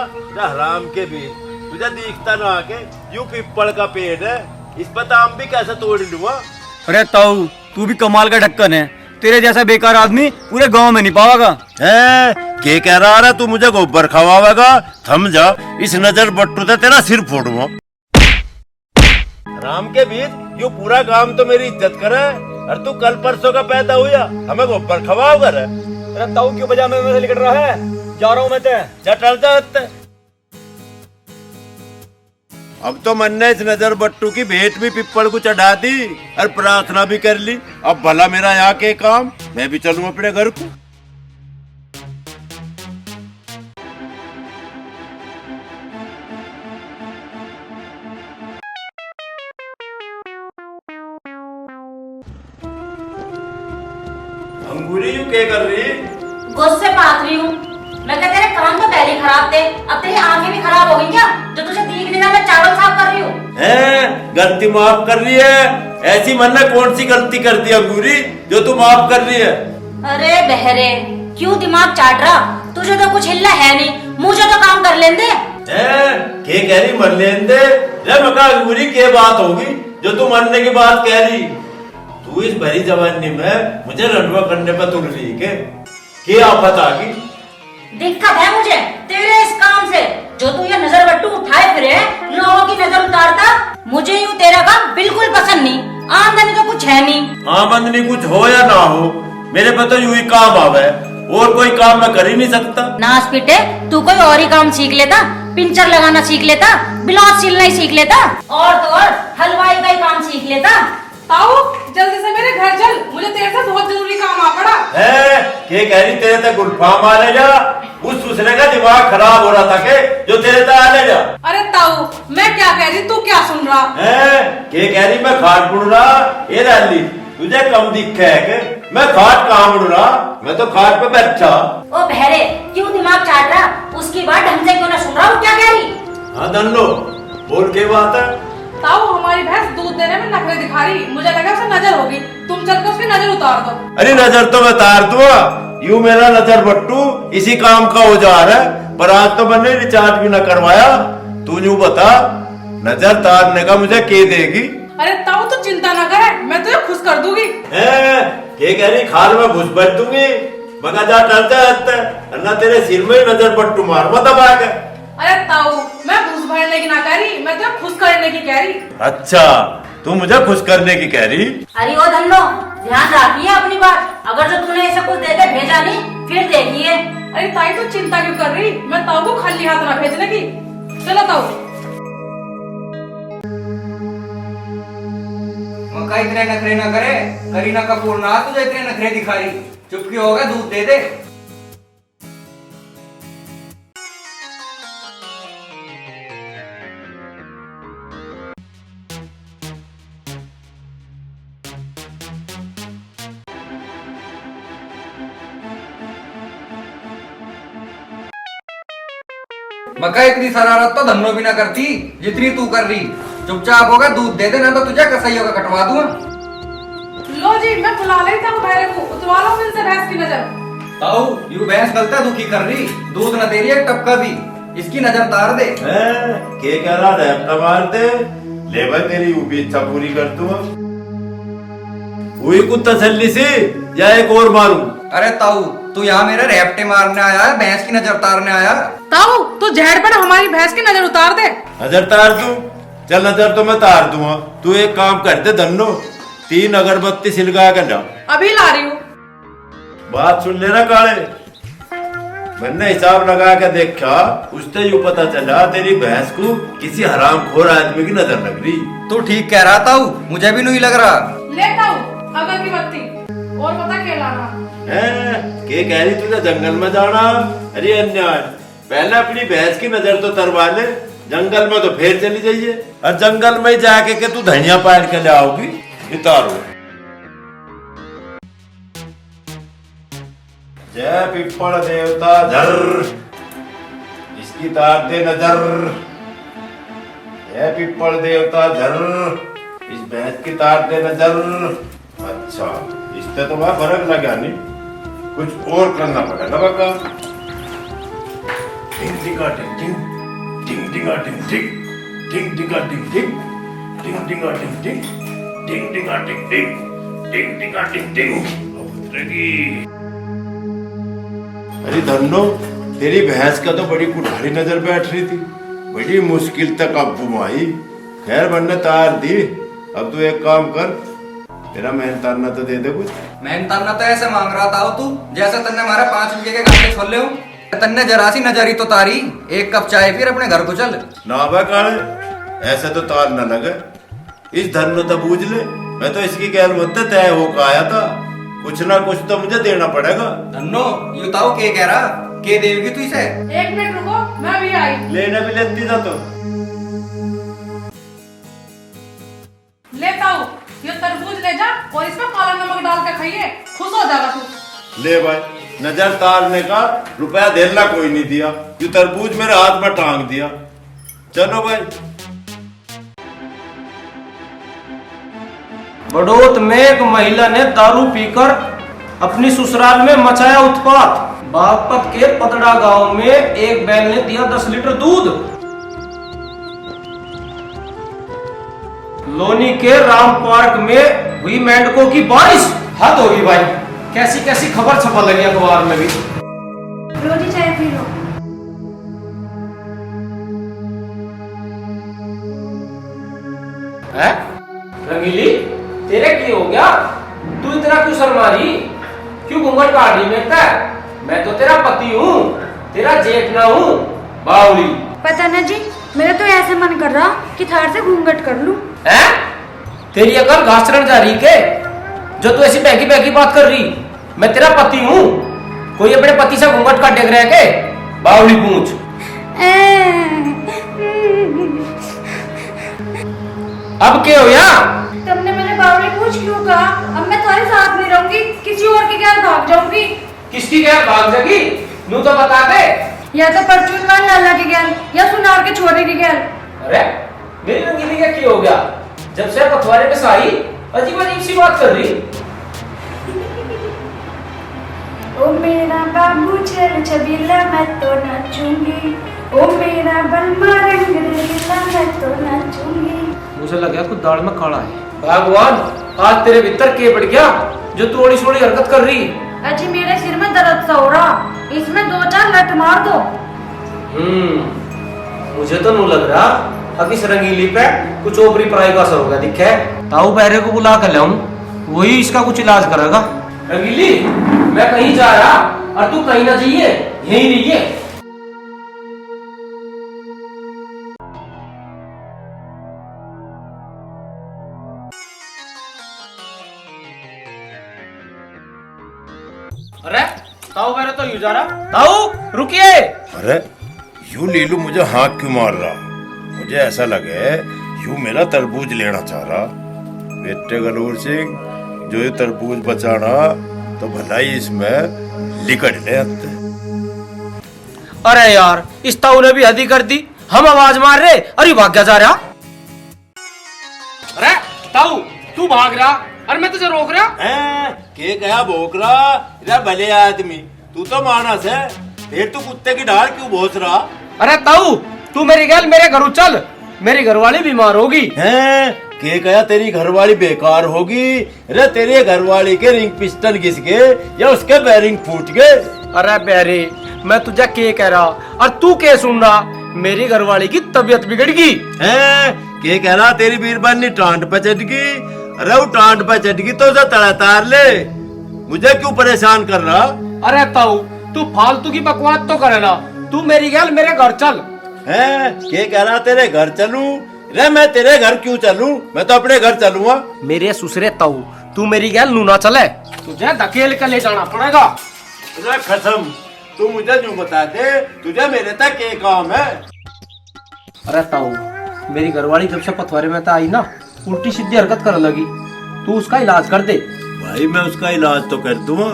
हराम के भी तुझे दिखता ना आके यू पिप्पल का पेड़ है, इस पे तो आम भी कैसे तोड़ लूंगा।
अरे ताऊ तू भी कमाल का ढक्कन है, तेरे जैसा बेकार आदमी पूरे गांव में नहीं पावागा।
है के कह रहा तू मुझे गोबर खवावेगा, थम जा, इस नजर बट्टू से तेरा सिर फोड़ूंगा। राम के बीच यू पूरा गांव तो मेरी इज्जत करे, और तू कल परसों का पैदा हुआ हमें गोबर खवाओगा रे।
अरे ताऊ क्यों बजा में से निकल रहा है, जा रहा हूँ मैं ते
चल जा। अब तो मन ने इस नजर बट्टू की भेंट भी पिप्पल को चढ़ा दी और प्रार्थना भी कर ली। अब भला मेरा यहाँ के काम, मैं भी चलूं अपने घर को। अंगूरी यू क्या कर रही?
गुस्से पात रही हूँ। मैं कहते तेरे कान तो पहले खराब थे, अब तेरी आंखें भी खराब हो गई क्या? जो तुझे दिख नहीं रहा, मैं चावल साफ कर रही हूँ।
गलती माफ कर रही है? ऐसी मन ने कौन सी गलती कर दी अंगूरी जो तू माफ कर रही है?
अरे बहरे, क्यों दिमाग चाट रहा? तुझे तो कुछ हिलना है नहीं, मुझे तो काम कर लेंदे।
के कह रही मर लेंदे? मका अंगूरी के बात होगी जो तू मरने की बात कह रही? तू इस भरी जवानी में मुझे रंडवा करने पर तुल रही के आफत आ गई?
दिक्कत है मुझे तेरे इस काम से, जो तू ये नजर बट्टू उठाए फिरे, लोगों की नजर उतारता। मुझे यूँ तेरा काम बिल्कुल पसंद नहीं। आमदनी तो कुछ है नहीं।
आमदनी कुछ हो या ना हो, मेरे पे तो यूं ही काम आवे, और कोई काम मैं कर ही नहीं सकता।
नास पीटे, तू कोई और ही काम सीख लेता, पिंचर लगाना सीख लेता, ब्लाउज सिलना ही सीख लेता, और तो और हलवाई का ही काम सीख लेता।
ताऊ जल्दी से मेरे घर चल, मुझे तेरे से बहुत जरूरी काम आ पड़ा
है। के कह रही तेरे तक गुल्फा मारे जा? उस दूसरे का दिमाग खराब हो रहा था के जो तेरे तक आने जा।
अरे ताऊ मैं क्या कह रही, तू क्या सुन रहा
है? के कह रही मैं खाट बुड़ रहा? ये रैली तुझे कम दिखे है के मैं खाट कहाँ बुड़ रहा? मैं तो खाट पे बैठा।
ओ बहरे, क्यों दिमाग चाट रहा? उसकी बात ढंग से क्यों ना सुन रहा हूँ? क्या कह रही?
हाँ धन्नो, बोल के बात है?
ताऊ हमारी भैंस दूध देने में नखरे दिखा रही, मुझे लगा उसे नजर होगी, तुम चलकर उसकी नजर उतार दो।
अरे नजर तो मैं उतार दूंगा, यूं मेरा नजर बट्टू इसी काम का औजार है, पर आज तो मैंने रिचार्ज भी ना करवाया। तू यूं बता, नजर तारने का मुझे के देगी?
अरे ताऊ तो चिंता ना करे, मैं तुझे खुश कर दूंगी।
के कह रही खाल में घुस बैठ दूंगी? मगा जा डरता है ना, तेरे सिर में नजर पट्टू मार मत दबा के।
अरे ताऊ, मैं घुस भरने की ना कह रही, मैं तुझे खुश करने की कह रही।
अच्छा, तू मुझे खुश करने की कह रही?
अरे ओ धन्नो, ध्यान रखिए अपनी बात। अगर जो तूने ऐसा कुछ देके भेजा नहीं, फिर देखिए।
अरे ताई तो चिंता क्यों कर रही, मैं ताऊ को खाली हाथ ना भेजने की। चलो ताऊ।
मक्का इतने नखरे ना करे, करीना कपूर ना तुझे इतने नखरे दिखा रही। चुपकी होगा, दूध दे दे। मक्का इतनी शरारत तो धन्नो भी ना करती जितनी तू कर रही। चुपचाप होगा, दूध दे देना तो तुझे कसैयों का कटवा दूंगा।
लो जी, मैं बुला रही था भैरे को, उतरवा लो इनसे भैंस की नजर।
ताऊ, यू भैंस गलता दुखी कर रही, दूध न दे रही है टपका भी। इसकी नजर तार दे।
के कह रहा है मार दे? ले भाई, तेरी वो भी इच्छा पूरी कर दूंगा। वही कुछ तसल्ली से या एक और मारूं?
अरे ताऊ, तू यहाँ मेरे रेपटे मारने आया है, भैंस की नजर तारने आया?
ताऊ, तू झेड़ पर हमारी भैंस की नजर उतार दे।
नजर तार दूं? चल, नजर तो मैं तार दूंगा। तू एक काम कर दे धन्नो, 3 अगरबत्ती सिलगा के ला।
अभी ला रही हूँ।
बात सुन लेना काले, मैंने हिसाब लगा के देखा, उससे यूं पता चला तेरी भैंस को किसी हरामखोर आदमी की नजर लग रही।
तू ठीक कह रहा ताऊ, मुझे भी नहीं लग रहा।
ले ताऊ, अगर की बत्ती और पता क्या लाना
है? के कह रही तुझे जंगल में जाना? अरे अन्याय, पहले अपनी भैंस की नजर तो तरवा ले, जंगल में तो फिर चली जाइए। और जंगल में जाके के तू धनिया पाट के ले आओगी? इतारो। जय पिप्पल देवता झर, इसकी तार दे नजर। जय पिप्पल देवता झर, इस भैंस की तार दे नजर। अच्छा, इससे तो वह फर्क लगा नहीं, कुछ और करना पड़ेगा बाका। टिंग टिंगा टिंग टिंग, टिंग टिंगा टिंग टिंग, टिंग टिंगा टिंग टिंग, टिंग टिंगा टिंग टिंग, टिंग टिंगा टिंग टिंग, टिंग टिंगा टिंग टिंग। उतरेगी। अरे धन्नो, तेरी भैंस का तो बड़ी कुठारी नजर बैठ रही थी, बड़ी मुश्किल तक काबू आई। खैर मैंने तार दी। अब तू एक काम कर, तेरा मेहनताना तो दे दे कुछ।
मेहनताना तो ऐसे मांग रहा था तू, जैसे तन्ने हमारे 5 रुपए के गाने छोले हो। तन्ने जरा सी नजरी तो तारी, 1 कप चाय फिर अपने घर को चल।
ना बा काले, ऐसे तो तार न लगे। इस धन्नो तो बूझ ले, मैं तो इसकी गैर मत तय होकर आया था, कुछ ना कुछ तो मुझे देना पड़ेगा।
धन्नो, यू ताऊ के कह रहा, के देगी तू इसे?
1 मिनट रुको, मैं भी आई।
लेने भी लेती था तो
ले ताऊ, ये तरबूज ले जा और इसमें काला नमक डाल के खाइए, खुश हो जाएगा तू।
ले भाई, नजर तारने का रुपया देना कोई नहीं दिया, ये तरबूज मेरे हाथ में टांग दिया। चलो भाई।
बड़ौत में एक महिला ने दारू पीकर अपनी ससुराल में मचाया उत्पात। बागपत के पतड़ा गांव में एक बैल ने दिया 10 लीटर दूध। लोनी के राम पार्क में हुई मेंढकों की बारिश। हद होगी भाई, कैसी कैसी खबर छपा लगी अखबार में भी।
रोटी चाय पी लो।
है? रंगीली, तेरे क्या हो गया? तू इतना क्यों शर्मा रही? क्यों घूंघट काट रही? मैं तो तेरा पति हूँ, तेरा जेठ ना हूँ। बावली।
पता न जी, मेरा तो ऐसे मन कर रहा कि थार से घूंघट कर लूं।
हैं? तेरी अकल घास चढ़ जा रही के? जो तू ऐसी बहकी बहकी बात कर रही? मैं तेरा पति हूँ, कोई अपने पति से घूंघट काट देख रहा है के? बावली पूछ। अब क्या हो या?
तुमने मुझे बावली पूछ क्यों कहा? अब मैं तुम्हारे साथ नहीं रहूंगी, किसी और के घर भाग जाऊंगी।
किसकी घर भाग जाएगी? नू तो बता दे।
या तो परचून वाल लाला के घर या सुनार के छोरे के घर।
अरे मेरी रंगीली का क्या हो गया? जब से पखवाड़े में साई अजीब अजीब सी बात कर रही।
ओ मेरा बाबू छल छबीला मैं तो नाचूंगी, ओ मेरा बलमा रंग रंगीला मैं तो नाचूंगी।
मुझे लगा कुछ दाढ़ में काला है। भगवान आज तेरे भीतर के बढ़ गया जो तू ओड़ी सोड़ी हरकत कर रही।
अजी मेरे सिर में दर्द सा हो रहा, इसमें 2-4 लट मार दो।
मुझे तो नहीं लग रहा अब इस रंगीली पे कुछ ओपरी पराई का असर होगा। दिखे ताऊ बहरे को बुला कर लाऊं, वही इसका कुछ इलाज करेगा। रंगीली मैं कहीं जा रहा और तू कहीं ना जाइए, यहीं रहिए। अरे ताऊ बहरे तो यूं जा रहा। ताऊ रुकिए।
अरे यूं लीलू मुझे हाँक क्यों मार रहा? मुझे ऐसा लगे यूं मेरा तरबूज लेना चाह रहा। बेटे गलूर सिंह, जो ये तरबूज बचाना तो भलाई इसमें लिकड़ ले आते।
अरे यार इस ताऊ ने भी हदी कर दी, हम आवाज मार रहे अरे भाग क्या जा रहा। अरे ताऊ तू भाग रहा और मैं तुझे रोक रहा।
के गया भोक रहा रे भले आदमी, तू तो मानस है, फिर तू कुत्ते की ढाल क्यों भोस रहा?
अरे ताऊ तू मेरी गैल मेरे घर चल, मेरी घरवाली बीमार होगी।
हैं के गया तेरी घरवाली बेकार होगी रे? तेरे घरवाली के रिंग पिस्टन घिस गए या उसके बैरिंग फूट गए?
अरे बेरे मैं तुझे के कह रहा और तू के सुन रहा? मेरी घरवाली की तबीयत बिगड़ गई।
हैं के कह रहा तेरी बीरबानी टांट पे चढ़ गई? अरे वो टांट पे चढ़ गई तो उसे तड़ा तार ले, मुझे क्यों परेशान कर रहा?
अरे ताऊ तू फालतू की बकवास तो करे ना, तू मेरी गैल मेरे घर चल।
हैं के कह रहा तेरे घर चलूं? रे मैं तेरे घर क्यों चलूं? मैं तो अपने घर चलूंगा।
मेरे सुसरे ताऊ तू मेरी गैल नूना चले, तुझे धकेल के ले जाना पड़ेगा।
अरे कसम तू मुझे यूं बता दे तुझे मेरे तक के काम है?
अरे ताऊ मेरी घरवाली जब से पथवारे में आई ना उल्टी सीधी हरकत करने लगी, तू उसका इलाज कर दे।
भाई मैं उसका इलाज तो कर दूंगा,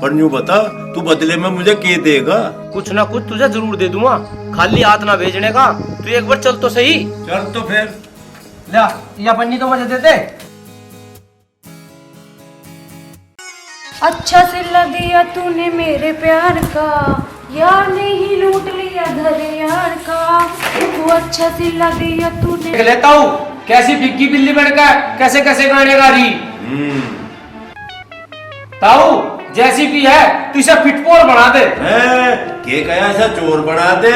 पर यूं बता तू बदले में मुझे के देगा?
कुछ ना कुछ तुझे जरूर दे दूंगा, खाली हाथ ना भेजने का। तू एक बार चल तो सही।
चल तो फिर
ले या पन्नी तो मुझे दे दे।
अच्छा सिला दिया तूने मेरे प्यार का, यार ने ही लूट लिया घर यार का। वो अच्छा सिला दिया तूने।
लेता हूँ कैसी बिग्गी बिल्ली बनकर कैसे कैसे गाने गा रही। ताऊ जैसी भी है तू इसे फिटपोर बना दे।
के कया ऐसा चोर बना दे?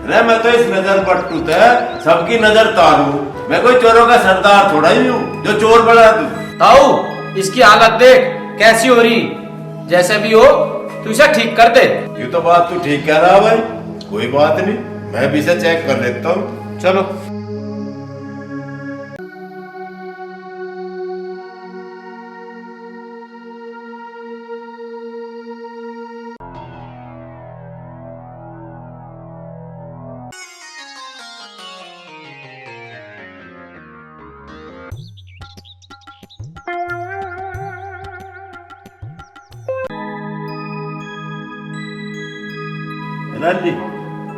रे मैं तो इस नजर पट्टू थे सबकी नजर तारू, मैं कोई चोरों का सरदार थोड़ा ही हूँ जो चोर बना दूं।
ताऊ इसकी हालत देख कैसी हो रही, जैसे भी हो तू इसे ठीक कर दे।
ये तो बात तू ठीक कह रहा भाई, कोई बात नहीं, मैं भी इसे चेक कर लेता हूँ।
चलो
लाली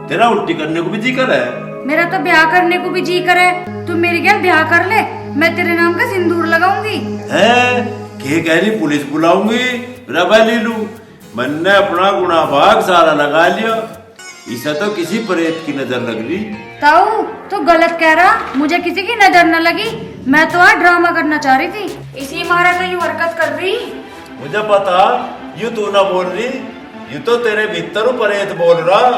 तेरा उल्टी करने को भी जी कर है?
मेरा तो ब्याह करने को भी जी करे, तू मेरी गैल ब्याह कर ले, मैं तेरे नाम का सिंदूर लगाऊंगी।
है के कह रही पुलिस बुलाऊंगी? रबा लीलू मैंने अपना गुना भाग सारा लगा लिया, इसे तो किसी प्रेत की नजर लग रही।
ताऊ तू गलत कह रहा, मुझे किसी की नजर न लगी, मैं तो आज ड्रामा करना चाह रही थी, इसी मारा तो यूं हरकत कर रही।
मुझे पता यूं तू ना बोल रही, यूं तो तेरे भीतर प्रेत बोल रहा,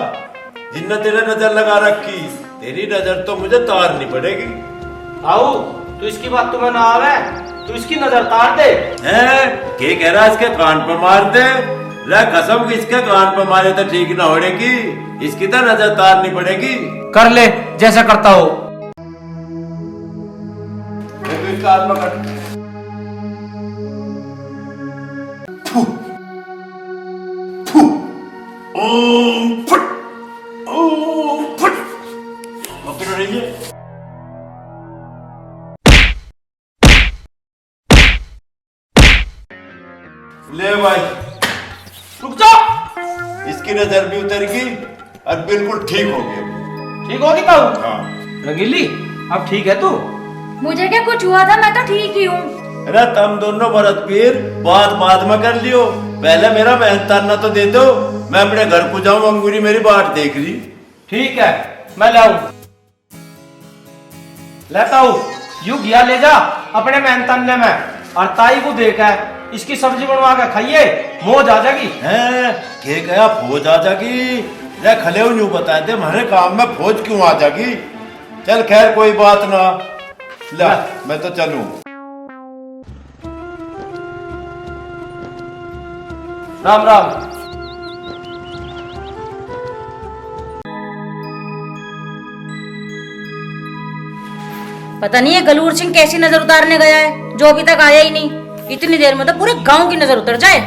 जिनने तेरे नजर लगा रखी। तेरी नजर तो मुझे तारनी पड़ेगी।
ताऊ तू इसकी बात तुम्हें ना आवे, तू इसकी नजर तार दे।
हैं के कह रहा इसके कान पे मार दे? ले कसम कि इसके कान पे मारे तो ठीक ना होगी, इसकी तो नजर तारनी पड़ेगी।
कर ले जैसा करता हो।
तू इसका हाथ पकड़। ओम फट ओम फट पकड़ रही है। ले भाई
रुक जा।
इसकी नजर भी उतर गई और बिल्कुल ठीक हो गया।
ठीक होगी ताऊ?
हाँ
रंगीली अब ठीक है तू?
मुझे क्या कुछ हुआ था, मैं तो ठीक ही हूँ।
अरे तुम दोनों भरत पीर बात बाद में कर लियो, पहले मेरा मेहनताना तो दे दो, मैं अपने घर को जाऊं। अंगूरी मेरी बाट देख ली।
ठीक है, मैं लाऊं, लेता हूँ। यू घिया ले जा अपने मेहनताने में और ताई को देकर इसकी सब्जी बनवा के खाइए, मौज आ जाएगी।
हैं के गया फौज आ जाएगी? ले खले यूं बताए थे हमारे काम में फौज क्यों आ जाएगी? चल खैर कोई बात ना, ला मैं तो चलूं।
राम राम।
पता नहीं ये गलूर सिंह कैसी नजर उतारने गया है, जो अभी तक आया ही नहीं। इतनी देर में तो पूरे गांव की नजर उतर जाए।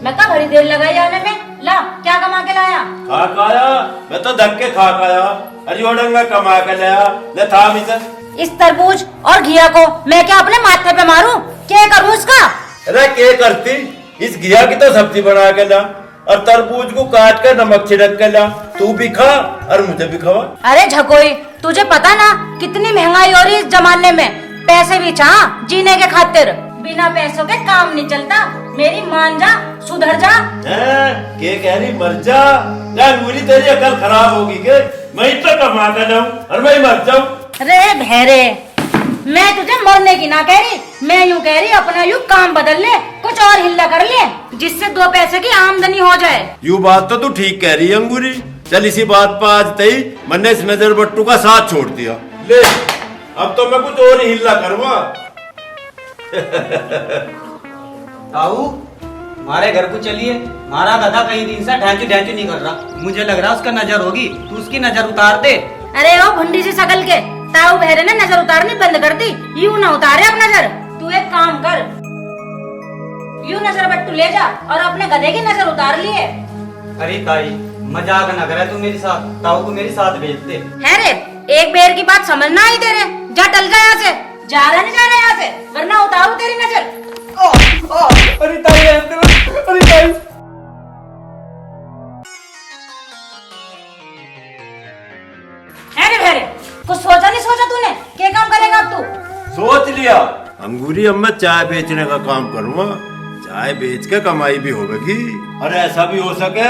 मैं कब बड़ी देर लगाई आने में। ला क्या कमा के लाया?
खाक आया, मैं तो धक्के खाक आया। अरे ओडंगा कमा के लाया, ले था इधर।
इस तरबूज और घिया को मैं क्या अपने माथे पे मारूं? क्या करूं इसका?
अरे क्या करती? इस घिया की तो सब्जी बना के ला और तरबूज को काट कर नमक छिड़क के ला। तू भी खा और मुझे भी खवा।
अरे झकोई, तुझे पता ना कितनी महंगाई हो रही है इस जमाने में। पैसे भी चाह जीने के खातिर, बिना पैसों के काम नहीं चलता। मेरी मान जा, सुधर जा।
के कह रही मर जा? अंगूरी तेरी अकल खराब होगी के? मैं तो कमा के लाऊं और मैं मर जाऊं।
अरे भैरे, मैं तुझे मरने की ना कह रही, मैं यूँ कह रही अपना यूँ काम बदल ले, कुछ और हिल्ला कर ले, जिससे 2 पैसे की आमदनी हो जाए।
यू बात तो तू ठीक कह रही है अंगूरी। चल इसी बात पर आज तई मैंने इस नजर बट्टू का साथ छोड़ दिया। ले अब तो मैं कुछ और ही हिल्ला करवा।
ताऊ हमारे घर को चलिए। हमारा गधा कई दिन से ढांचू ढांचू नहीं कर रहा, मुझे लग रहा उसका नजर होगी, तू उसकी नजर उतार दे।
अरे ओ भंडी सी शकल के, ताऊ बहरे ने नजर उतारनी बंद कर दी। यूं ना उतारे अब नजर। तू एक काम कर, यूं नजर बट्टू ले जा और अपने गधे की नजर उतार लिए।
अरे ताई मजाक न करे तू मेरे साथ, ताऊ को मेरे साथ भेज दे।
है रे, एक बेर की बात समझना ही तेरे। जा टल जा यहाँ से, जा रहा नहीं जा रहा यहाँ से, वरना उतारू तेरी नजर।
अरे ताई, अरे ताई।
अरे भैरे, कुछ सोचा नहीं सोचा तूने? क्या काम करेगा अब तू?
सोच लिया अंगूरी, अब मैं चाय बेचने का काम करूंगा। चाय बेच के कमाई भी होगी और ऐसा भी हो सके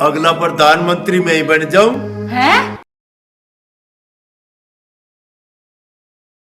अगला प्रधानमंत्री मैं ही बन जाऊं।
हैं?